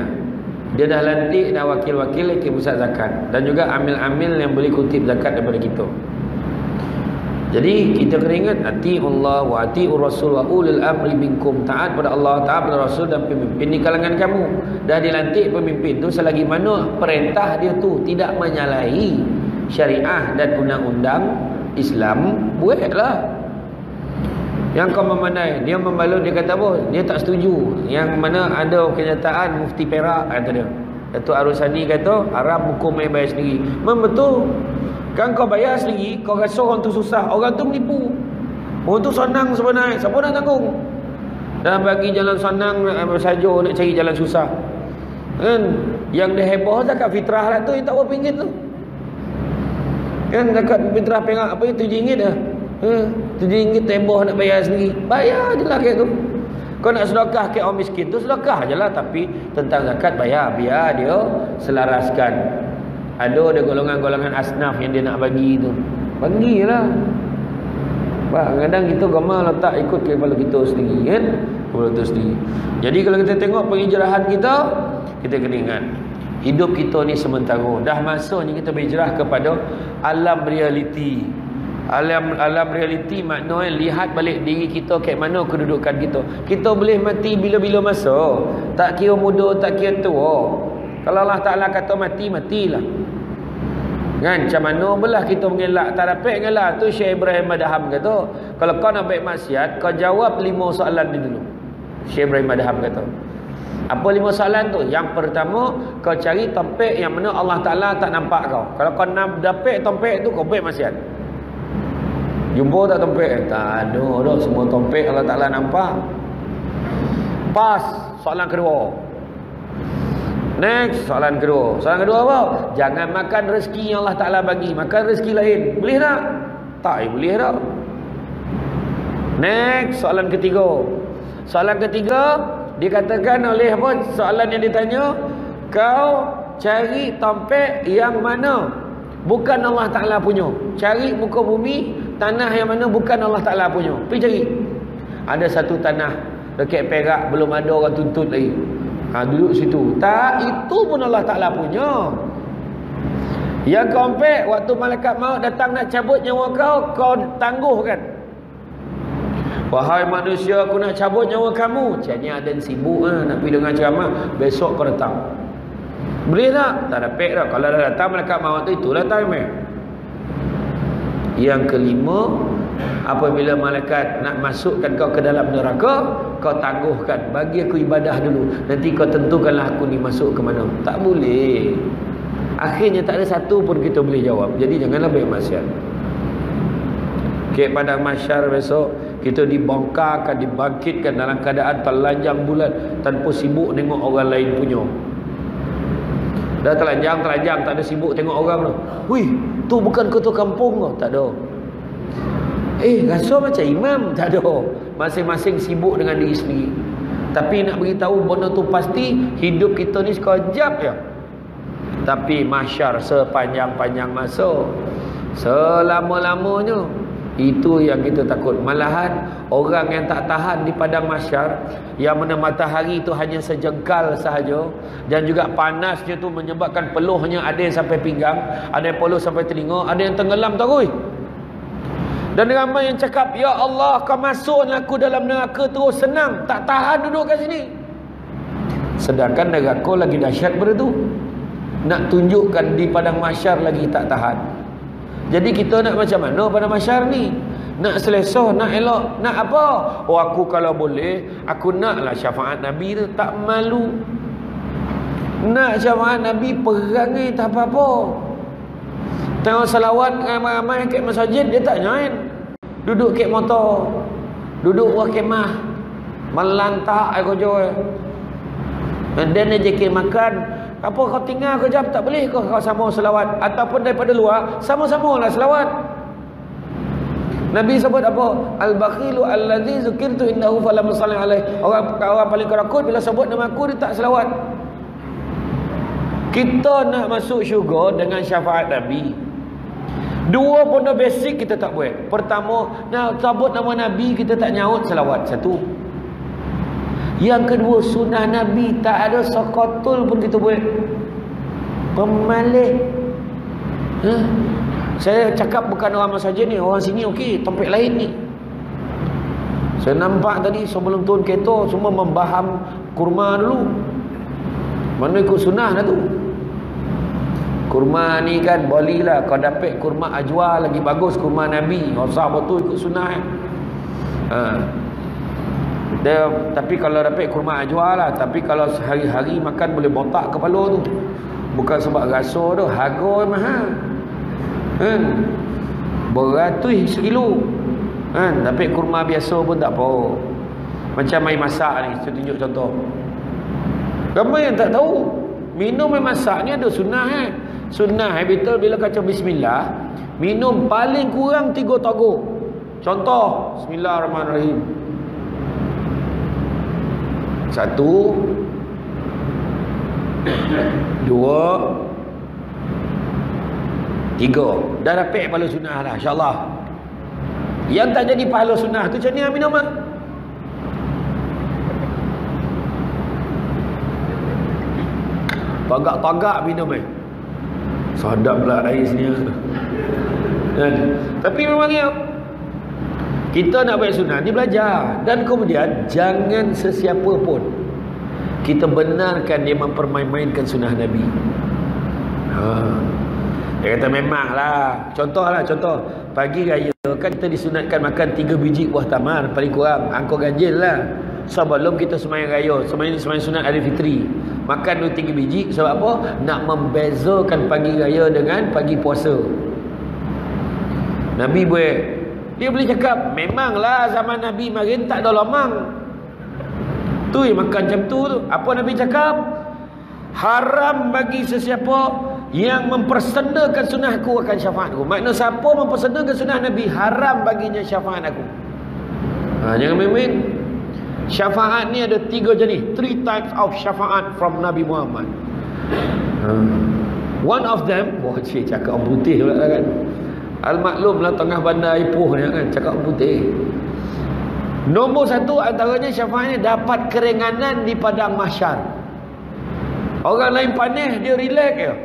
Dia dah lantik dah wakil-wakil ke pusat zakat, dan juga amil-amil yang boleh kutip zakat daripada kita. Jadi kita kena ingat, ati'ullah wa ati'ur rasul wa ulil amri minkum, taat pada Allah, taat pada Rasul dan pemimpin di kalangan kamu. Dah dilantik pemimpin tu selagi mana perintah dia tu tidak menyalahi syariah dan undang-undang Islam, buatlah. Yang kau memandai, dia membalut, dia kata apa? Dia tak setuju. Yang mana ada kenyataan Mufti Perak kata dia. Datuk Arusani kata haram hukum yang bayar sendiri. Memang betul. Kan kau bayar sendiri, kau rasa orang tu susah, orang tu menipu. Orang tu senang sebenarnya, siapa nak tanggung? Dah bagi jalan senang saja nak cari jalan susah. Kan? Yang dia heboh zakat fitrah lah tu, yang tak berapa ringgit tu. Kan zakat fitrah Perak apa itu RM7 dah. RM7 heboh nak bayar sendiri. Bayar je lah kat tu. Kau nak sedekah kat orang miskin tu, sedekah je lah. Tapi tentang zakat bayar, biar dia selaraskan. Ada golongan-golongan asnaf yang dia nak bagi tu, bagilah. Kadang-kadang kita gambar letak ikut kepala kita sendiri kan. Kepala kita sendiri. Jadi kalau kita tengok penghijrahan kita, kita kena ingat hidup kita ni sementara. Dah masanya kita berhijrah kepada alam realiti. Alam realiti maknanya lihat balik diri kita kat mana kedudukan kita. Kita boleh mati bila-bila masa. Tak kira muda, tak kira tua. Kalau Allah Ta'ala kata mati, matilah. Kan? Macam mana belah kita mengelak, tak dapat mengelak. Tu Syekh Ibrahim Madham kata, kalau kau nak baik maksiat, kau jawab 5 soalan ni dulu. Syekh Ibrahim Madham kata. Apa 5 soalan tu? Yang pertama, kau cari topik yang mana Allah Ta'ala tak nampak kau. Kalau kau nak dapat topik tu, kau baik maksiat. Jumpa tak topik? Tak ada dah. Semua topik Allah Ta'ala nampak. Pas. Soalan kedua. Next, soalan kedua. Soalan kedua apa? Jangan makan rezeki yang Allah Ta'ala bagi. Makan rezeki lain. Boleh tak? Tak boleh tak. Next, soalan ketiga. Soalan ketiga, dikatakan oleh apa? Soalan yang ditanya, kau cari topik yang mana bukan Allah Ta'ala punya. Cari muka bumi, tanah yang mana bukan Allah Ta'ala punya. Pergi cari. Ada satu tanah dekat Perak, belum ada orang tuntut lagi. Duduk situ. Tak, itu pun Allah Ta'ala punya. Yang kau ambil, waktu malaikat maut datang nak cabut nyawa kau, kau tangguhkan. Wahai manusia, aku nak cabut nyawa kamu. Caknya ada sibuk nak pergi dengan ceramah, besok kau datang. Boleh tak? Tak dapat tak. Kalau dah datang malaikat maut tu, itulah time. Yang kelima, apabila malaikat nak masukkan kau ke dalam neraka, kau tangguhkan, bagi aku ibadah dulu, nanti kau tentukanlah aku ni masuk ke mana. Tak boleh. Akhirnya tak ada satu pun kita boleh jawab. Jadi janganlah baik maksiat. Pada mahsyar besok kita dibongkarkan, dibangkitkan dalam keadaan telanjang bulat, tanpa sibuk tengok orang lain punya. Dah telanjang, tak ada sibuk tengok orang tu. Hui, tu bukan ketua kampung ke? Tak ada. Rasa macam imam? Tak ada. Masing-masing sibuk dengan diri sendiri. Tapi nak beritahu benda tu pasti, hidup kita ni sekejap je. Tapi mahsyar sepanjang-panjang masa, selama-lamanya, itu yang kita takut. Malahan orang yang tak tahan di padang mahsyar, yang mana matahari itu hanya sejengkal sahaja, dan juga panasnya tu menyebabkan peluhnya ada yang sampai pinggang, ada yang peluh sampai telinga, ada yang tenggelam terus. Dan ramai yang cakap, ya Allah, kau masukkan aku dalam neraka terus, senang, tak tahan duduk kat sini. Sedangkan neraka lagi dahsyat pada tu. Nak tunjukkan di padang mahsyar lagi tak tahan. Jadi kita nak macam mana pada mahsyar ni? Nak selesa, nak elok, nak apa? Aku kalau boleh, aku naklah syafaat Nabi tu, tak malu. Nak syafaat Nabi, perangai tak apa-apa. Tengok salawat ramai-ramai kat masjid, dia tak join. Duduk kat motor, duduk buah kemah, melantak aku jual. Dan dia je makan. Apa kau tinggal kejap, tak boleh kau sama selawat? Ataupun daripada luar, sama-sama lah selawat. Nabi sebut apa? Al-bakhilu alladhi zukirtu innahu falam salli alaih. Orang paling kerakut bila sebut nama aku, dia tak selawat. Kita nak masuk syurga dengan syafaat Nabi. Dua benda basic kita tak buat. Pertama, nak sebut nama Nabi, kita tak nyaut selawat. Satu. Yang kedua, sunnah Nabi tak ada sekotul pun kita buat. Pemalih. Saya cakap bukan orang masjid ni, orang sini okey, tempat lain ni. Saya nampak tadi sebelum turun kereta semua membaham kurma dulu. Mana ikut sunnah dah tu. Kurma ni kan boleh lah. Kau dapat kurma ajwa lagi bagus kurma Nabi. Usah betul ikut sunnah tapi kalau dapat kurma ajwa lah. Tapi kalau sehari-hari makan boleh botak kepala tu. Bukan sebab rasa tu. Harga mahal. Beratus sekilo. Dapat kurma biasa pun tak apa. Macam main masak ni, saya tunjuk contoh. Ramai yang tak tahu minum main masak ni ada sunnah Sunnah betul bila kata bismillah, minum paling kurang 3 togok. Contoh, bismillahirrahmanirrahim. 1 2 3. Dah dapat pahala sunnah lah, insyaAllah. Yang tak jadi pahala sunnah tu macam ni lah minum lah. Tagak-tagak minum sadap pula air sini. Tapi memangnya kita nak buat sunnah ni belajar. Dan kemudian jangan sesiapa pun kita benarkan dia mempermain-mainkan sunnah Nabi. Dia kata memanglah. Contoh pagi raya kan kita disunatkan makan 3 biji buah tamar paling kurang. Angkor ganjil lah. Sebelum kita sembahyang raya, sembahyang sunat Aidilfitri, makan 2-3 biji. Sebab apa? Nak membezakan pagi raya dengan pagi puasa. Nabi buat. Dia boleh cakap, memanglah zaman Nabi marin tak ada lemang. Tu yang makan macam tu. Apa Nabi cakap? Haram bagi sesiapa yang mempersendakan sunnah aku akan syafaatku. Maknanya siapa mempersendakan sunnah Nabi, haram baginya syafaat aku. Jangan main-main. Syafaat ni ada 3 jenis. 3 types of syafaat from Nabi Muhammad. One of them, cik cakap orang putih pula kan. Al-maklum lah tengah bandar Ipoh ni kan, cakap orang putih. Nombor 1 antaranya syafaat ni dapat keringanan di padang mahsyar. Orang lain panas, dia relax je.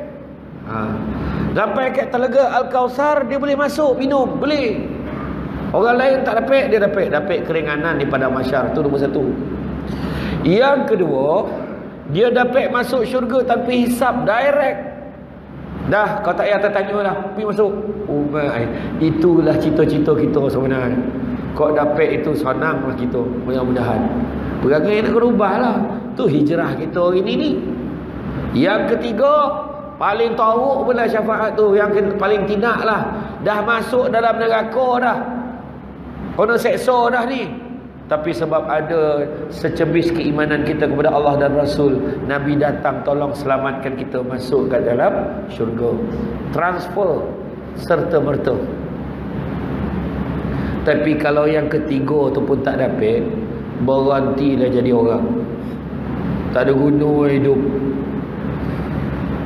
Sampai kat telaga Al-Kausar, dia boleh masuk minum, boleh. Orang lain tak dapat, dia dapat keringanan di padang mahsyar. Tu nombor 1. Yang kedua, dia dapat masuk syurga tanpa hisap, direct. Dah, kau tak payah tertanya lah, pergi masuk. Itulah cita-cita kita sebenarnya. Kau dapat itu senang lah kita, mudah-mudahan. Perangai nak berubah lah. Tu hijrah kita hari ni. Yang ketiga, paling teruk pula syafaat tu. Yang paling tidak lah, dah masuk dalam neraka dah, kena seksa dah ni. Tapi sebab ada secebis keimanan kita kepada Allah dan Rasul, Nabi datang tolong selamatkan kita masuk ke dalam syurga. Transfer serta merta. Tapi kalau yang ketiga tu pun tak dapat, berhentilah jadi orang. Tak ada guna hidup.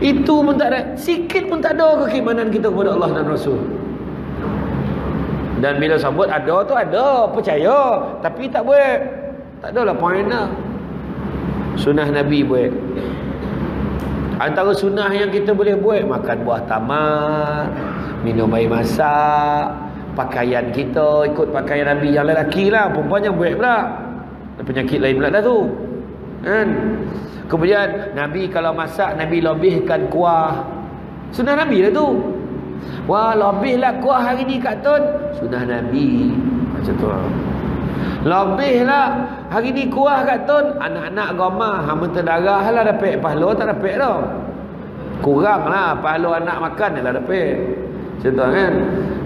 Itu pun tak ada. Sikit pun tak ada keimanan kita kepada Allah dan Rasul. Dan bila sebut ada tu ada, percaya, tapi tak buat. Tak adalah point lah. Sunnah Nabi buat. Antara sunnah yang kita boleh buat, makan buah tamar, minum air masak, pakaian kita ikut pakaian Nabi. Yang lelaki lah, perempuan yang buat pula. Penyakit lain pula dah tu kan. Kemudian Nabi kalau masak, Nabi lebihkan kuah. Sunnah Nabi lah tu. Wah, lebihlah kuah hari ni Kak Tun. Sunnah Nabi. Macam tu. Lebihlah hari ni kuah Kak Tun. Anak-anak goma, mentah darah lah dapat. Pahala tak dapat dah. Kurang lah pahala anak makan dah dapat. Macam tu kan.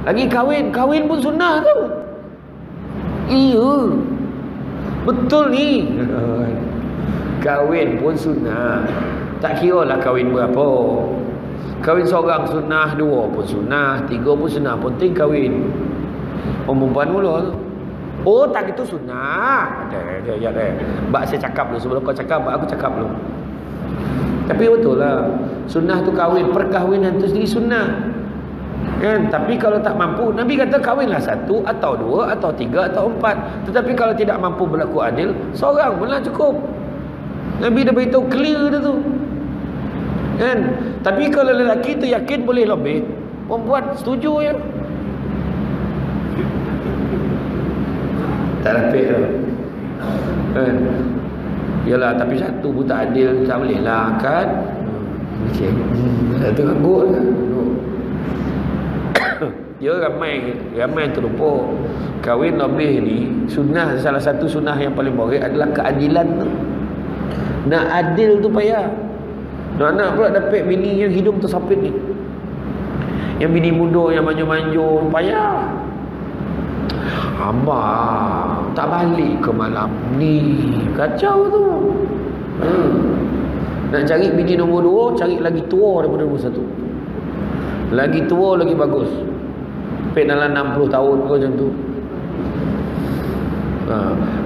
Lagi kahwin pun sunnah tu. Iya. Betul ni. Kahwin pun sunnah. Tak kira lah kahwin berapa. Kahwin seorang sunnah, 2 pun sunnah, 3 pun sunnah. Penting kahwin. Perempuan mula tu. Oh, tak itu sunnah. Ada. Bak saya cakap dulu. Sebelum kau cakap, bak aku cakap dulu. Tapi betul lah, sunnah tu kahwin, perkahwinan tu sendiri sunnah kan. Tapi kalau tak mampu, Nabi kata kahwinlah 1 atau 2 atau 3 atau 4. Tetapi kalau tidak mampu berlaku adil, seorang pun lah cukup. Nabi dah beritahu clear dah tu kan. Tapi kalau lelaki tu yakin boleh lebih, perempuan setuju je, tak dapat lah kan. Yalah, tapi 1 pun tak adil, tak boleh lah kan. Okey, tu anggur lah. Dia ramai terlupa. Kahwin lebih ni sunnah, salah satu sunnah yang paling baik adalah keadilan tu. Nak adil tu payah. Nak pula dapat bini yang hidung tersapit ni, yang bini muda yang manjur-manjur, payah. Abang tak balik ke malam ni, kacau tu. Nak cari bini nombor 2, cari lagi tua daripada nombor 1. Lagi tua lagi bagus, sampai dalam 60 tahun ke macam tu.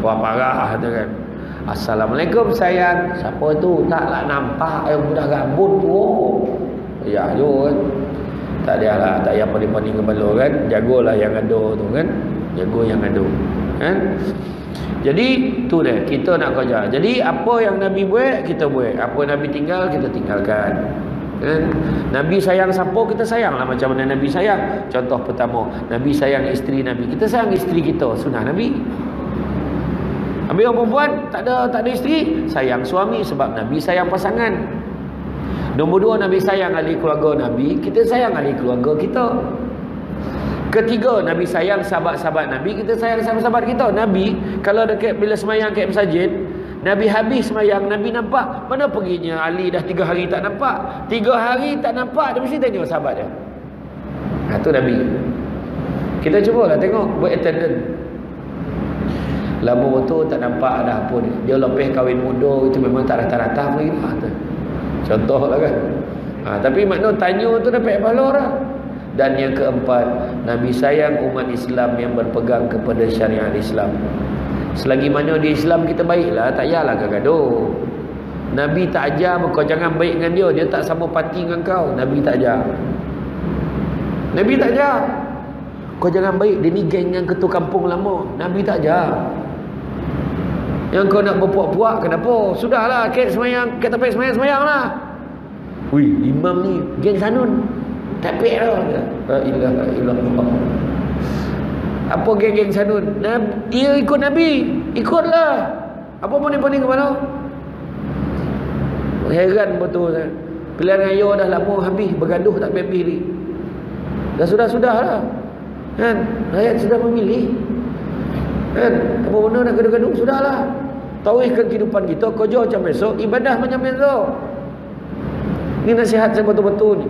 Wah parah tu kan. Assalamualaikum sayang. Siapa tu? Taklah nampak yang budak rambut tu. Ya jo kan. Tak ada lah, tak payah paling-paling kepala kan. Jagolah yang ada tu kan. Jago yang ada kan. Jadi tu dah, kita nak kerja. Jadi apa yang Nabi buat, kita buat. Apa Nabi tinggal, kita tinggalkan kan. Nabi sayang siapa, kita sayanglah macam mana Nabi sayang. Contoh pertama, Nabi sayang isteri Nabi, kita sayang isteri kita, sunnah Nabi. Habis orang perempuan tak ada isteri, sayang suami sebab Nabi sayang pasangan. Nombor 2, Nabi sayang ahli keluarga Nabi, kita sayang ahli keluarga kita. Ketiga, Nabi sayang sahabat-sahabat Nabi, kita sayang sahabat-sahabat kita. Nabi kalau dekat bila semayang kat masjid, Nabi habis semayang, Nabi nampak mana perginya Ali, dah 3 hari tak nampak. 3 hari tak nampak, dia mesti tanya sahabat dia. Itu Nabi. Kita cubalah tengok, buat attendant. Lama betul tak nampak dah apa ni. Dia lepas kahwin muda itu memang tak rata-rata lagi lah. Contoh lah kan. Tapi makna tanya tu dapat pahala lah. Dan yang keempat, Nabi sayang umat Islam yang berpegang kepada syariat Islam. Selagi mana di Islam kita baiklah, tak payahlah gaduh. Nabi tak ajar kau jangan baik dengan dia, dia tak sama parti dengan kau. Nabi tak ajar. Nabi tak ajar kau jangan baik, dia ni geng dengan ketua kampung lama. Nabi tak ajar. Yang kau nak berpuak-puak kenapa? Sudahlah, kat semayang, kat tempat semayang lah. Wih, imam ni geng sanun. Tak pek lah. La ilaha illallah. Apa geng-geng sanun? Dia ikut Nabi, ikutlah. Apa poning-poning ke mana? Heran betul kan. Pilihan raya dah lama habis, bergaduh tak habis ni. Dah sudah lah. Kan? Rakyat sudah memilih. Kan? Apa benda nak gaduh-gaduh? Sudahlah. Tauhidkan kehidupan kita, kerja macam besok, ibadah macam besok. Ini nasihat saya betul-betul ni.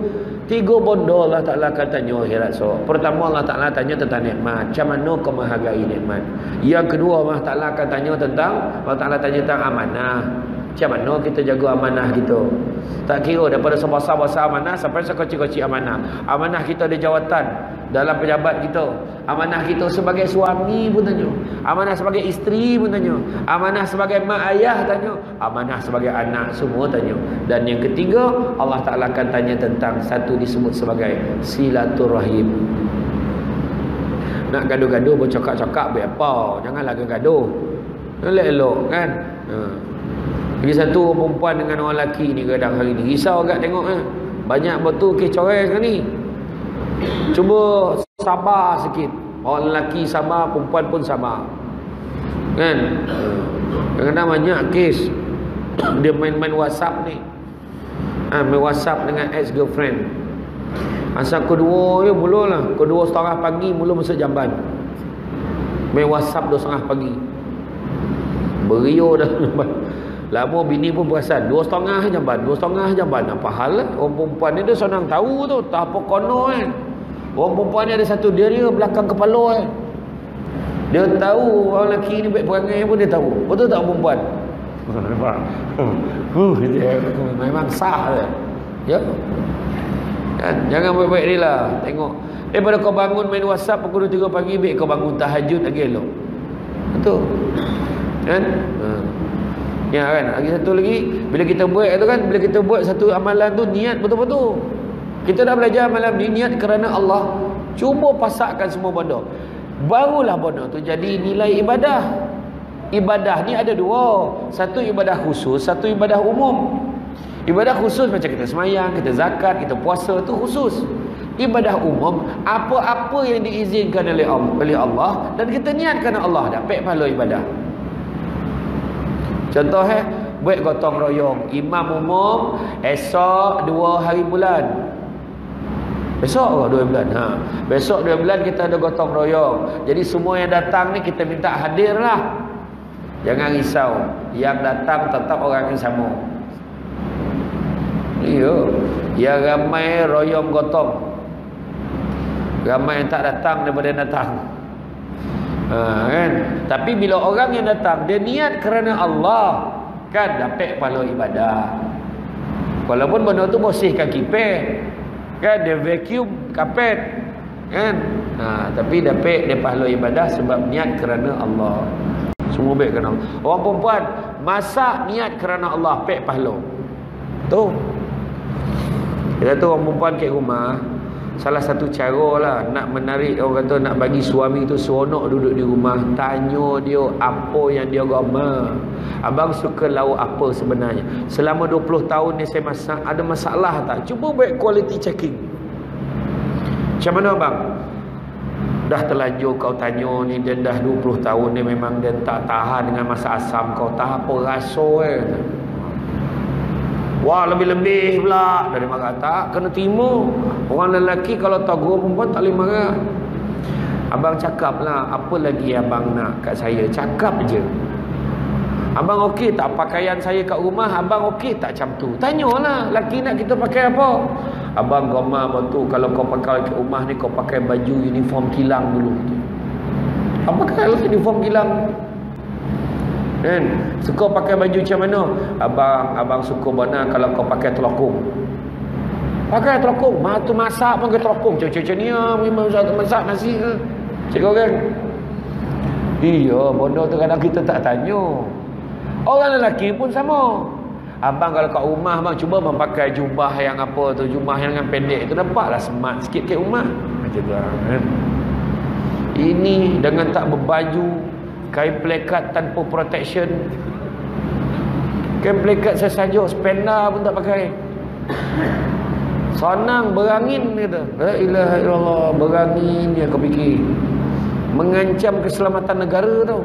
3 benda Allah Ta'ala akan tanya akhirat so. Pertama, Allah Ta'ala tanya tentang nikmat. Macam mana kau menghargai nikmat. Yang kedua, Allah Ta'ala akan tanya tentang amanah. Macam mana kita jaga amanah kita. Tak kira daripada sebesar-besar amanah sampai sekecil-kecil amanah. Amanah kita di jawatan, dalam pejabat kita. Amanah kita sebagai suami pun tanya. Amanah sebagai isteri pun tanya. Amanah sebagai mak ayah tanya. Amanah sebagai anak semua tanya. Dan yang ketiga, Allah Ta'ala akan tanya tentang satu disebut sebagai silaturahim. Nak gaduh-gaduh bercakap-cakap apa? Janganlah gaduh. Elok-elok kan. Lagi satu perempuan dengan orang lelaki ni kadang hari ni risau agak tengok banyak betul kes corai sekarang ni. Cuba sabar sikit. Orang lelaki sabar, perempuan pun sabar. Kan? Kadang-kadang banyak kes dia main-main WhatsApp ni. Main WhatsApp dengan ex-girlfriend. Masa kedua je mulalah. Kedua 2:30 pagi mula masuk jamban. Main WhatsApp 2:30 pagi. Berio dah jamban. Lama bini pun perasan 2:30 jamban, 2:30 jamban. Apa hal lah? Orang perempuan ni dia senang tahu tu, tak apa kono kan. Orang perempuan ni ada satu dia belakang kepala kan. Dia tahu orang lelaki ni baik perangai pun dia tahu. Betul tak perempuan? Nampak? Memang sah dia. Ya. Kan? Jangan baik-baik ni lah. Tengok. Daripada kau bangun main WhatsApp pukul 3 pagi, baik kau bangun tahajud lagi elok. Betul? Kan? Ya kan? Lagi satu lagi, bila kita buat tu kan, bila kita buat satu amalan tu niat betul-betul. Kita dah belajar malam ni niat kerana Allah. Cuba pasakkan semua benda. Barulah benda tu jadi nilai ibadah. Ibadah ni ada dua. Satu ibadah khusus, satu ibadah umum. Ibadah khusus macam kita semayang, kita zakat, kita puasa tu khusus. Ibadah umum, apa-apa yang diizinkan oleh Allah dan kita niatkan Allah, dapat pahala ibadah. Contoh buat gotong royong, imam umum esok 2 hari bulan. Besok ke 2 bulan? Besok 2 bulan kita ada gotong royong. Jadi semua yang datang ni kita minta hadirlah. Jangan risau, yang datang tetap orang yang sama. Iya, yang ramai royong gotong. Ramai yang tak datang daripada yang datang. Kan? Tapi bila orang yang datang dia niat kerana Allah, kan dapat pahala ibadah. Walaupun benda tu bersihkan kipeh, kan dia vacuum kapet, kan? Tapi dapat dia pahala ibadah sebab niat kerana Allah. Semua baik kerana Allah. Orang perempuan masak niat kerana Allah, dapat pahala. Tu. Kita tu orang perempuan kat rumah, salah satu cara lah nak menarik, orang kata nak bagi suami tu seronok duduk di rumah, tanya dia apa yang dia gama. Abang suka lauk apa sebenarnya? Selama 20 tahun ni saya masak, ada masalah tak? Cuba buat quality checking. Macam mana abang? Dah terlanjur kau tanya ni, dia dah 20 tahun ni memang dia tak tahan dengan masak asam kau, tak apa rasa Wah, lebih-lebih pula. Dari marah tak, kena timur. Orang lelaki kalau tegur perempuan tak boleh marah. Abang cakap lah, apa lagi abang nak kat saya? Cakap je. Abang okey tak pakaian saya kat rumah? Abang okey tak macam tu? Tanyalah, lelaki nak kita pakai apa? Abang gomar betul, kalau kau pakai kat rumah ni, kau pakai baju uniform kilang dulu. Apa pakai uniform kilang? Kan? Suka pakai baju macam mana? Abang suka mana kalau kau pakai telokong. Pakai telokong. Tu masak pakai telokong. Macam ni masak nasi ke? Cik orang. Iya, benda tu kadang kita tak tanya. Orang lelaki pun sama. Abang kalau kat rumah, abang cuba abang pakai jubah yang apa tu, jubah yang pendek tu, nampaklah smart sikit kat rumah. Macam tu kan. Ini dengan tak berbaju, kain plekat tanpa protection, kain plekat sesajuk, spenda pun tak pakai. Senang berangin kata. La ilaha illallah, berangin yang kau fikir. Mengancam keselamatan negara tau.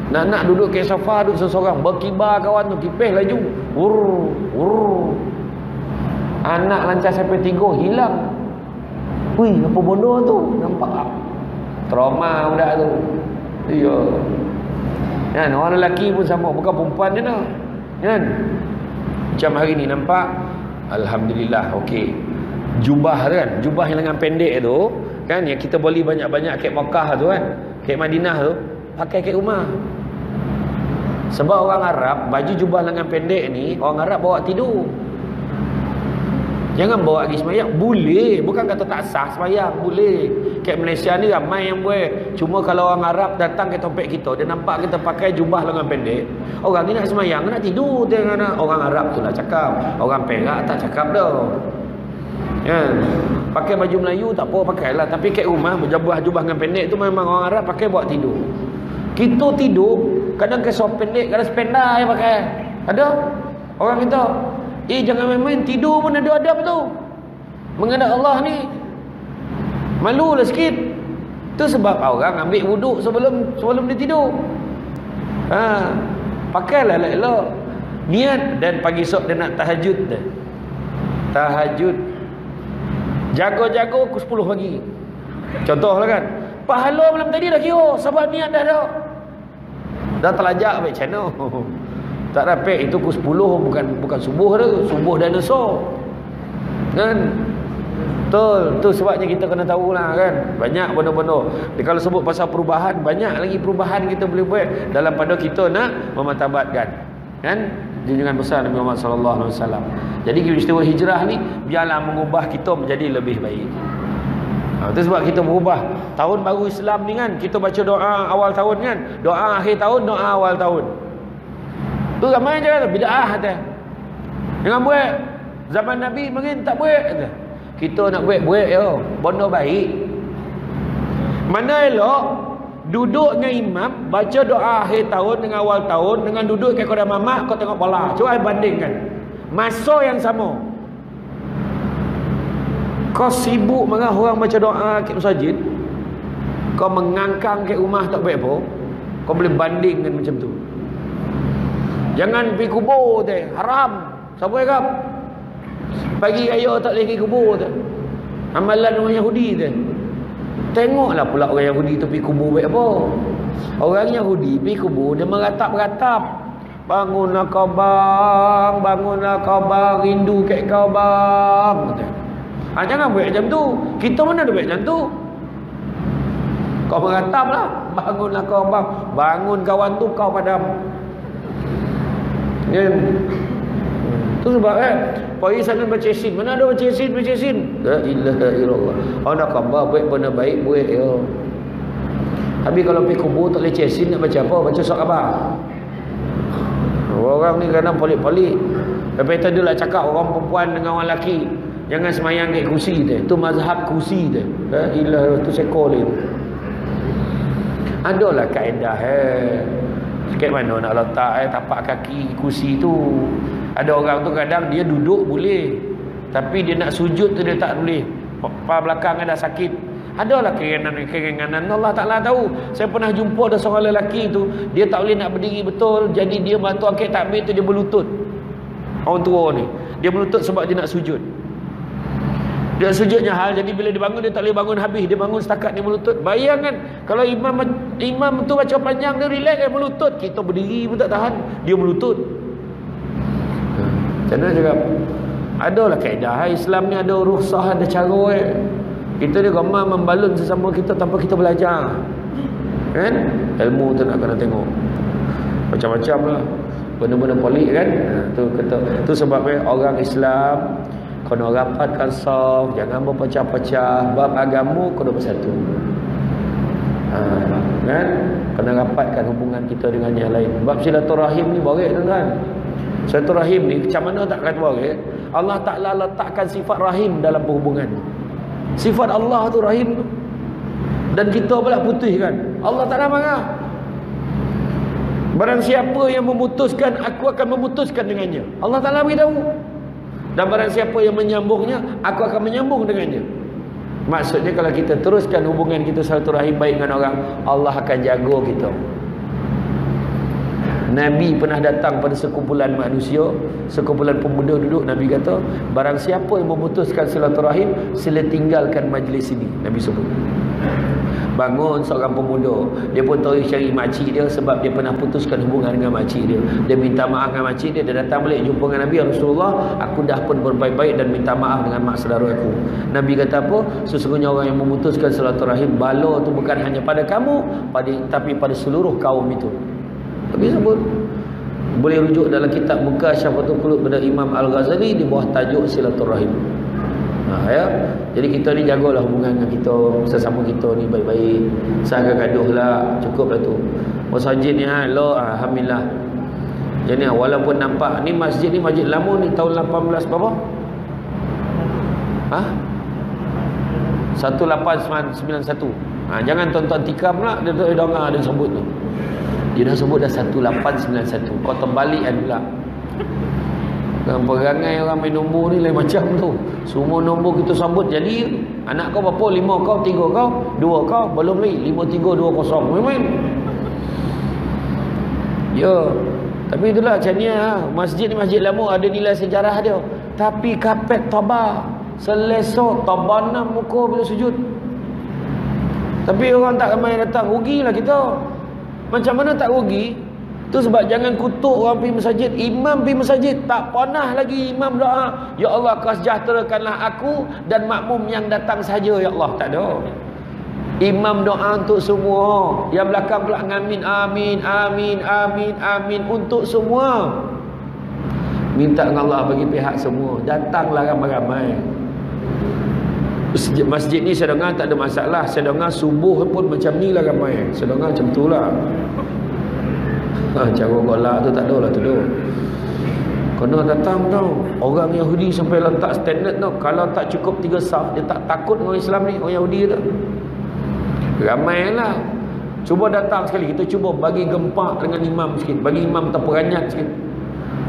Nak duduk kat sofa, duduk seorang, berkibar kawan tu, kipeh laju. Wurr. Anak lancar sampai 3 hilang. Wih, apa bodoh tu? Nampak tak? Trauma budak tu. Ya. Kan, orang lelaki pun sama, bukan perempuan je dah. Kan? Macam hari ni nampak, alhamdulillah, okey. Jubah tu kan, jubah yang lengan pendek tu, kan, yang kita beli banyak-banyak kat Makkah tu kan, kat Madinah tu, pakai kat rumah. Sebab orang Arab, baju jubah lengan pendek ni, orang Arab bawa tidur. Jangan bawa pergi semayang. Boleh. Bukan kata tak sah semayang. Boleh. Kat Malaysia ni ramai yang buat. Cuma kalau orang Arab datang ke tempat kita, dia nampak kita pakai jubah lengan pendek, orang ni nak semayang, nak tidur. Orang Arab tu nak cakap. Orang Perak tak cakap dah. Ya. Pakai baju Melayu tak apa, pakailah. Tapi kat rumah, jubah lengan pendek tu memang orang Arab pakai buat tidur. Kita tidur, kadang kesop pendek, kadang spenda yang pakai. Ada? Orang kita, jangan main-main, tidur pun ada adab tu. Menghadap Allah ni malulah sikit. Tu sebab orang ambil wuduk sebelum dia tidur. Pakailah elok-elok. Niat, dan pagi esok dia nak tahajud dah. Tahajud. Jaga-jaga pukul 10 pagi. Contohlah kan. Pahala malam tadi dah kira sebab niat dah ada. Dah terlajak ambil channel. Tak dapat, itu pukul 10, bukan subuh tu, subuh dinosaur. Kan? Betul, tu sebabnya kita kena tahulah kan. Banyak benda-benda. Kalau sebut pasal perubahan, banyak lagi perubahan kita boleh buat dalam pada kita nak memartabatkan kan junjungan besar Nabi Muhammad sallallahu alaihi wasallam. Jadi peristiwa hijrah ni biarlah mengubah kita menjadi lebih baik. Itu sebab kita berubah. Tahun baru Islam ni kan, kita baca doa awal tahun kan, doa akhir tahun, doa awal tahun. Tu ramai je kata bid'ah kata. Jangan buat. Zaman Nabi mungkin tak buat kata. Kita nak buat yo, benda baik. Mana elok duduk dengan imam, baca doa akhir tahun dengan awal tahun dengan duduk kat kedai mamak kau tengok bola. Cuba bandingkan. Masa yang sama. Kau sibuk dengan orang baca doa kat masjid, kau mengangkang kat rumah tak buat apa, kau boleh bandingkan macam tu. Jangan pergi kubur tu, haram. Siapa cakap? Pagi raya tak boleh pergi kubur tu. Amalan orang Yahudi tu. Tengoklah pula orang Yahudi tu pergi kubur buat apa. Orang Yahudi pergi kubur dia meratap-ratap. Bangunlah kau bang, rindu kat kau bang. Jangan buat macam tu. Kita mana ada buat macam tu? Kau meratap lah. Bangunlah kau bang. Bangun kawan tu kau padam. Ya. Tu sebab pergi sana baca yasin. Mana ada baca yasin? La ilaha illallah. Nak khabar buat benda baik buat ya. Habis kalau pergi kubur tak boleh baca yasin, nak baca apa? Baca surat khabar. Orang ni kadang pelik-pelik. Lepas tu dia lah cakap orang perempuan dengan orang lelaki jangan semayang kat kursi tu. Tu mazhab kursi tu. La ilaha tu sekor dia. Adalah kaedah sikit mana nak letak tapak kaki kursi tu. Ada orang tu kadang dia duduk boleh, tapi dia nak sujud tu dia tak boleh. Kepala belakang ada sakit. Adalah keringanan Allah Ta'ala tahu. Saya pernah jumpa ada seorang lelaki tu, dia tak boleh nak berdiri betul, jadi dia bantu angkat takbir tu dia berlutut. Orang tua ni dia berlutut sebab dia nak sujud. Dia sujudnya hal, jadi bila dia bangun dia tak boleh bangun habis, dia bangun setakat dia melutut. Bayangkan kalau imam tu baca panjang dia relax dia melutut, kita berdiri pun tak tahan, dia melutut. Macam mana cakap? Adalah kaedah Islam ni, ada rukhsah, ada cara Kita ni ramai membalun sesama kita tanpa kita belajar. Kan? Ilmu tu nak kena tengok. Macam-macam lah. Benda-benda pelik kan? Tu sebabnya orang Islam kena rapatkan saf, jangan berpecah-pecah. Bab agama kena bersatu. Kan? Kena rapatkan hubungan kita dengan yang lain. Bab silaturahim ni barik tuan-tuan. Silaturahim ni macam mana tak kata barik? Allah Ta'ala letakkan sifat rahim dalam perhubungan. Sifat Allah tu rahim. Dan kita pula putihkan. Allah Ta'ala marah. Barang siapa yang memutuskan, aku akan memutuskan dengannya. Allah Ta'ala beritahu. Dan barang siapa yang menyambungnya, aku akan menyambung dengannya. Maksudnya kalau kita teruskan hubungan kita silaturahim baik dengan orang, Allah akan jaga kita. Nabi pernah datang pada sekumpulan manusia, sekumpulan pemuda duduk. Nabi kata, barang siapa yang memutuskan silaturahim, sila tinggalkan majlis ini. Nabi sebut. Bangun seorang pemuda, dia pun tahu cari makcik dia sebab dia pernah putuskan hubungan dengan makcik dia. Dia minta maaf dengan makcik dia, dia datang balik jumpa dengan Nabi, Rasulullah, aku dah pun berbaik-baik dan minta maaf dengan mak saudara aku. Nabi kata apa? Sesungguhnya orang yang memutuskan silaturahim, bala tu bukan hanya pada kamu, tapi pada seluruh kaum itu. Nabi sebut. Boleh rujuk dalam kitab Mukasyafatul Qulub pada Imam Al-Ghazali di bawah tajuk silaturahim. Ya. Jadi kita ni jagalah hubungan dengan kita, sesama kita ni baik-baik. Sahaja gaduhlah, cukuplah tu. Masjid ni alhamdulillah. Jadi walaupun nampak ni masjid lama ni tahun 18 berapa? 1891. Jangan tuan-tuan tikam pula dia dengar dia sebut tu. Dia dah sebut dah 1891. Kau terbalik kan pula. Perangai orang main nombor ni lain macam tu. Semua nombor kita sambut jadi. Anak kau berapa? 5 kau, 3 kau, 2 kau, belum lagi 5, 3, 2, 0. Main-main. Ya. Tapi itulah macam ni masjid ni masjid lama, ada nilai sejarah dia. Tapi kapet tabah, selesa, tabanam muka bila sujud. Tapi orang tak ramai datang, rugilah kita. Macam mana tak rugi? Tu sebab jangan kutuk orang pergi masjid. Imam pergi masjid tak pernah lagi imam doa, ya Allah kau sejahterakanlah aku dan makmum yang datang saja ya Allah. Tak ada. Imam doa untuk semua. Yang belakang pula ngamin amin amin amin amin untuk semua. Minta dengan Allah bagi pihak semua. Datanglah ramai-ramai. Masjid ni saya dengar tak ada masalah. Saya dengar subuh pun macam ni lah ramai. Saya dengar macam tu lah. Cara golak tu tak ada lah tu dah. Kena datang tau. Orang Yahudi sampai letak standard tau. Kalau tak cukup 3 saf, dia tak takut dengan Islam ni. Orang Yahudi tu ramai lah. Cuba datang sekali. Kita cuba bagi gempak dengan imam sikit. Bagi imam terperanyat sikit.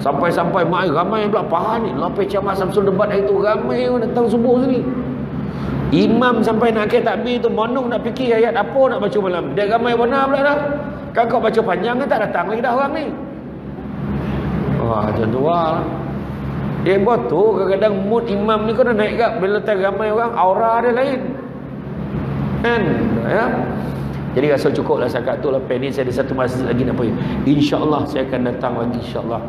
Sampai-sampai ramai pula faham ni. Lepas ceramah Samsul debat hari tu, ramai orang datang subuh sini. Imam sampai nak akhir takbir tu monong nak fikir ayat apa nak baca malam. Dia ramai benar pula dah. Kan kau baca panjang kan tak datang lagi dah orang ni. Wah, macam tu lah. Dia betul kadang-kadang mood imam ni kau dah naik kat. Bila tak ramai orang, aura dia lain. Kan? Ya? Jadi rasa cukup lah setakat tu. Lepas ni saya ada satu masa lagi nak pergi. InsyaAllah saya akan datang lagi, insyaAllah.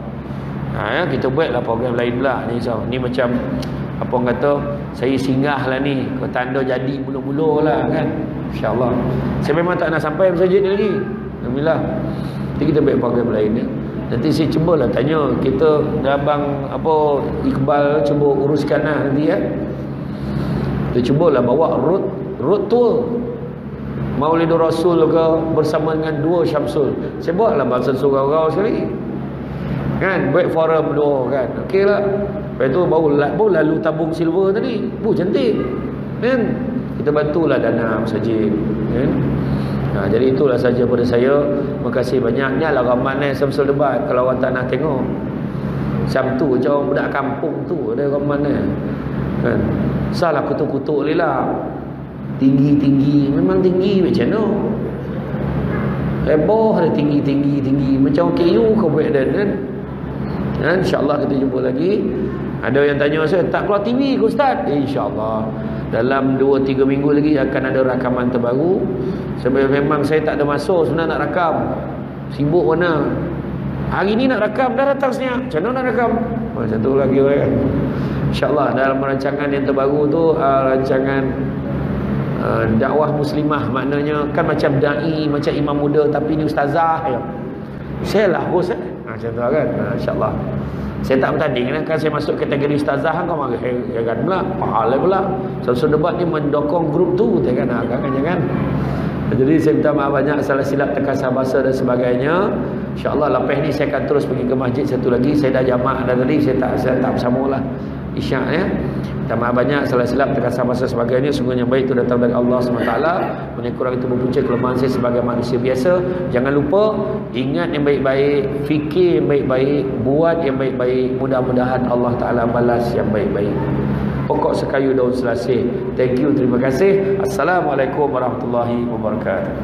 Ya, kita buatlah program lain pula ni. So, ni macam apa orang kata, saya singgah lah ni. Kau tanda jadi mula-mula lah kan. InsyaAllah. Saya memang tak nak sampai masjid ni lagi. Alhamdulillah. Nanti kita buat program lain ni. Nanti saya cubalah tanya. Kita abang apa Iqbal cuba uruskan lah nanti ya. Kita cubalah bawa road tour Maulidur Rasul ke bersama dengan 2 Syamsul. Saya buatlah bahasa surau-surau sekali. Kan? Buat forum 2 kan. Okey lah. Lepas tu baru lalu tabung silver tadi. Cantik. Kan? Kita bantulah dana masjid. Kan? Jadi itulah saja pada saya. Terima kasih banyak. Ni lah ramalan Samsul debat. Kalau orang tak nak tengok. Sabtu macam orang budak kampung tu ada ramalan. Kan? Salah kutuk-kutuk ni lah. Tinggi-tinggi. Memang tinggi macam mana? Heboh ada tinggi-tinggi. Macam KU kau buat dan kan? InsyaAllah kita jumpa lagi. Ada yang tanya saya, tak keluar TV ke Ustaz? InsyaAllah dalam 2-3 minggu lagi akan ada rakaman terbaru. Sebab memang saya tak ada masa sebenarnya nak rakam. Sibuk mana. Hari ni nak rakam, dah datang senyap. Macam mana nak rakam? Macam tu lagi kan. InsyaAllah dalam rancangan yang terbaru tu, rancangan dakwah muslimah. Maknanya kan macam da'i, macam imam muda, tapi ni ustazah ya. Saya lah host macam tu kan. InsyaAllah. Saya tak bertanding kan saya masuk kategori ustazah kan, kau marah heran pula, pahala pula. Samsul debat ni mendokong grup tu kan, jangan. Jadi saya minta maaf banyak salah silap terkasar bahasa dan sebagainya. InsyaAllah lepas ni saya akan terus pergi ke masjid satu lagi. Saya dah jamak dah tadi, saya tak bersamalah isyak ya. Minta maaf banyak salah silap terkasar bahasa sebagainya. Sungguhnya baik itu datang dari Allah SWT. Yang kurang itu berpunca kelemahan saya sebagai manusia biasa. Jangan lupa ingat yang baik-baik, fikir yang baik-baik, buat yang baik-baik. Mudah-mudahan Allah Ta'ala balas yang baik-baik. Pokok sekayu daun selasih. Thank you, terima kasih. Assalamualaikum warahmatullahi wabarakatuh.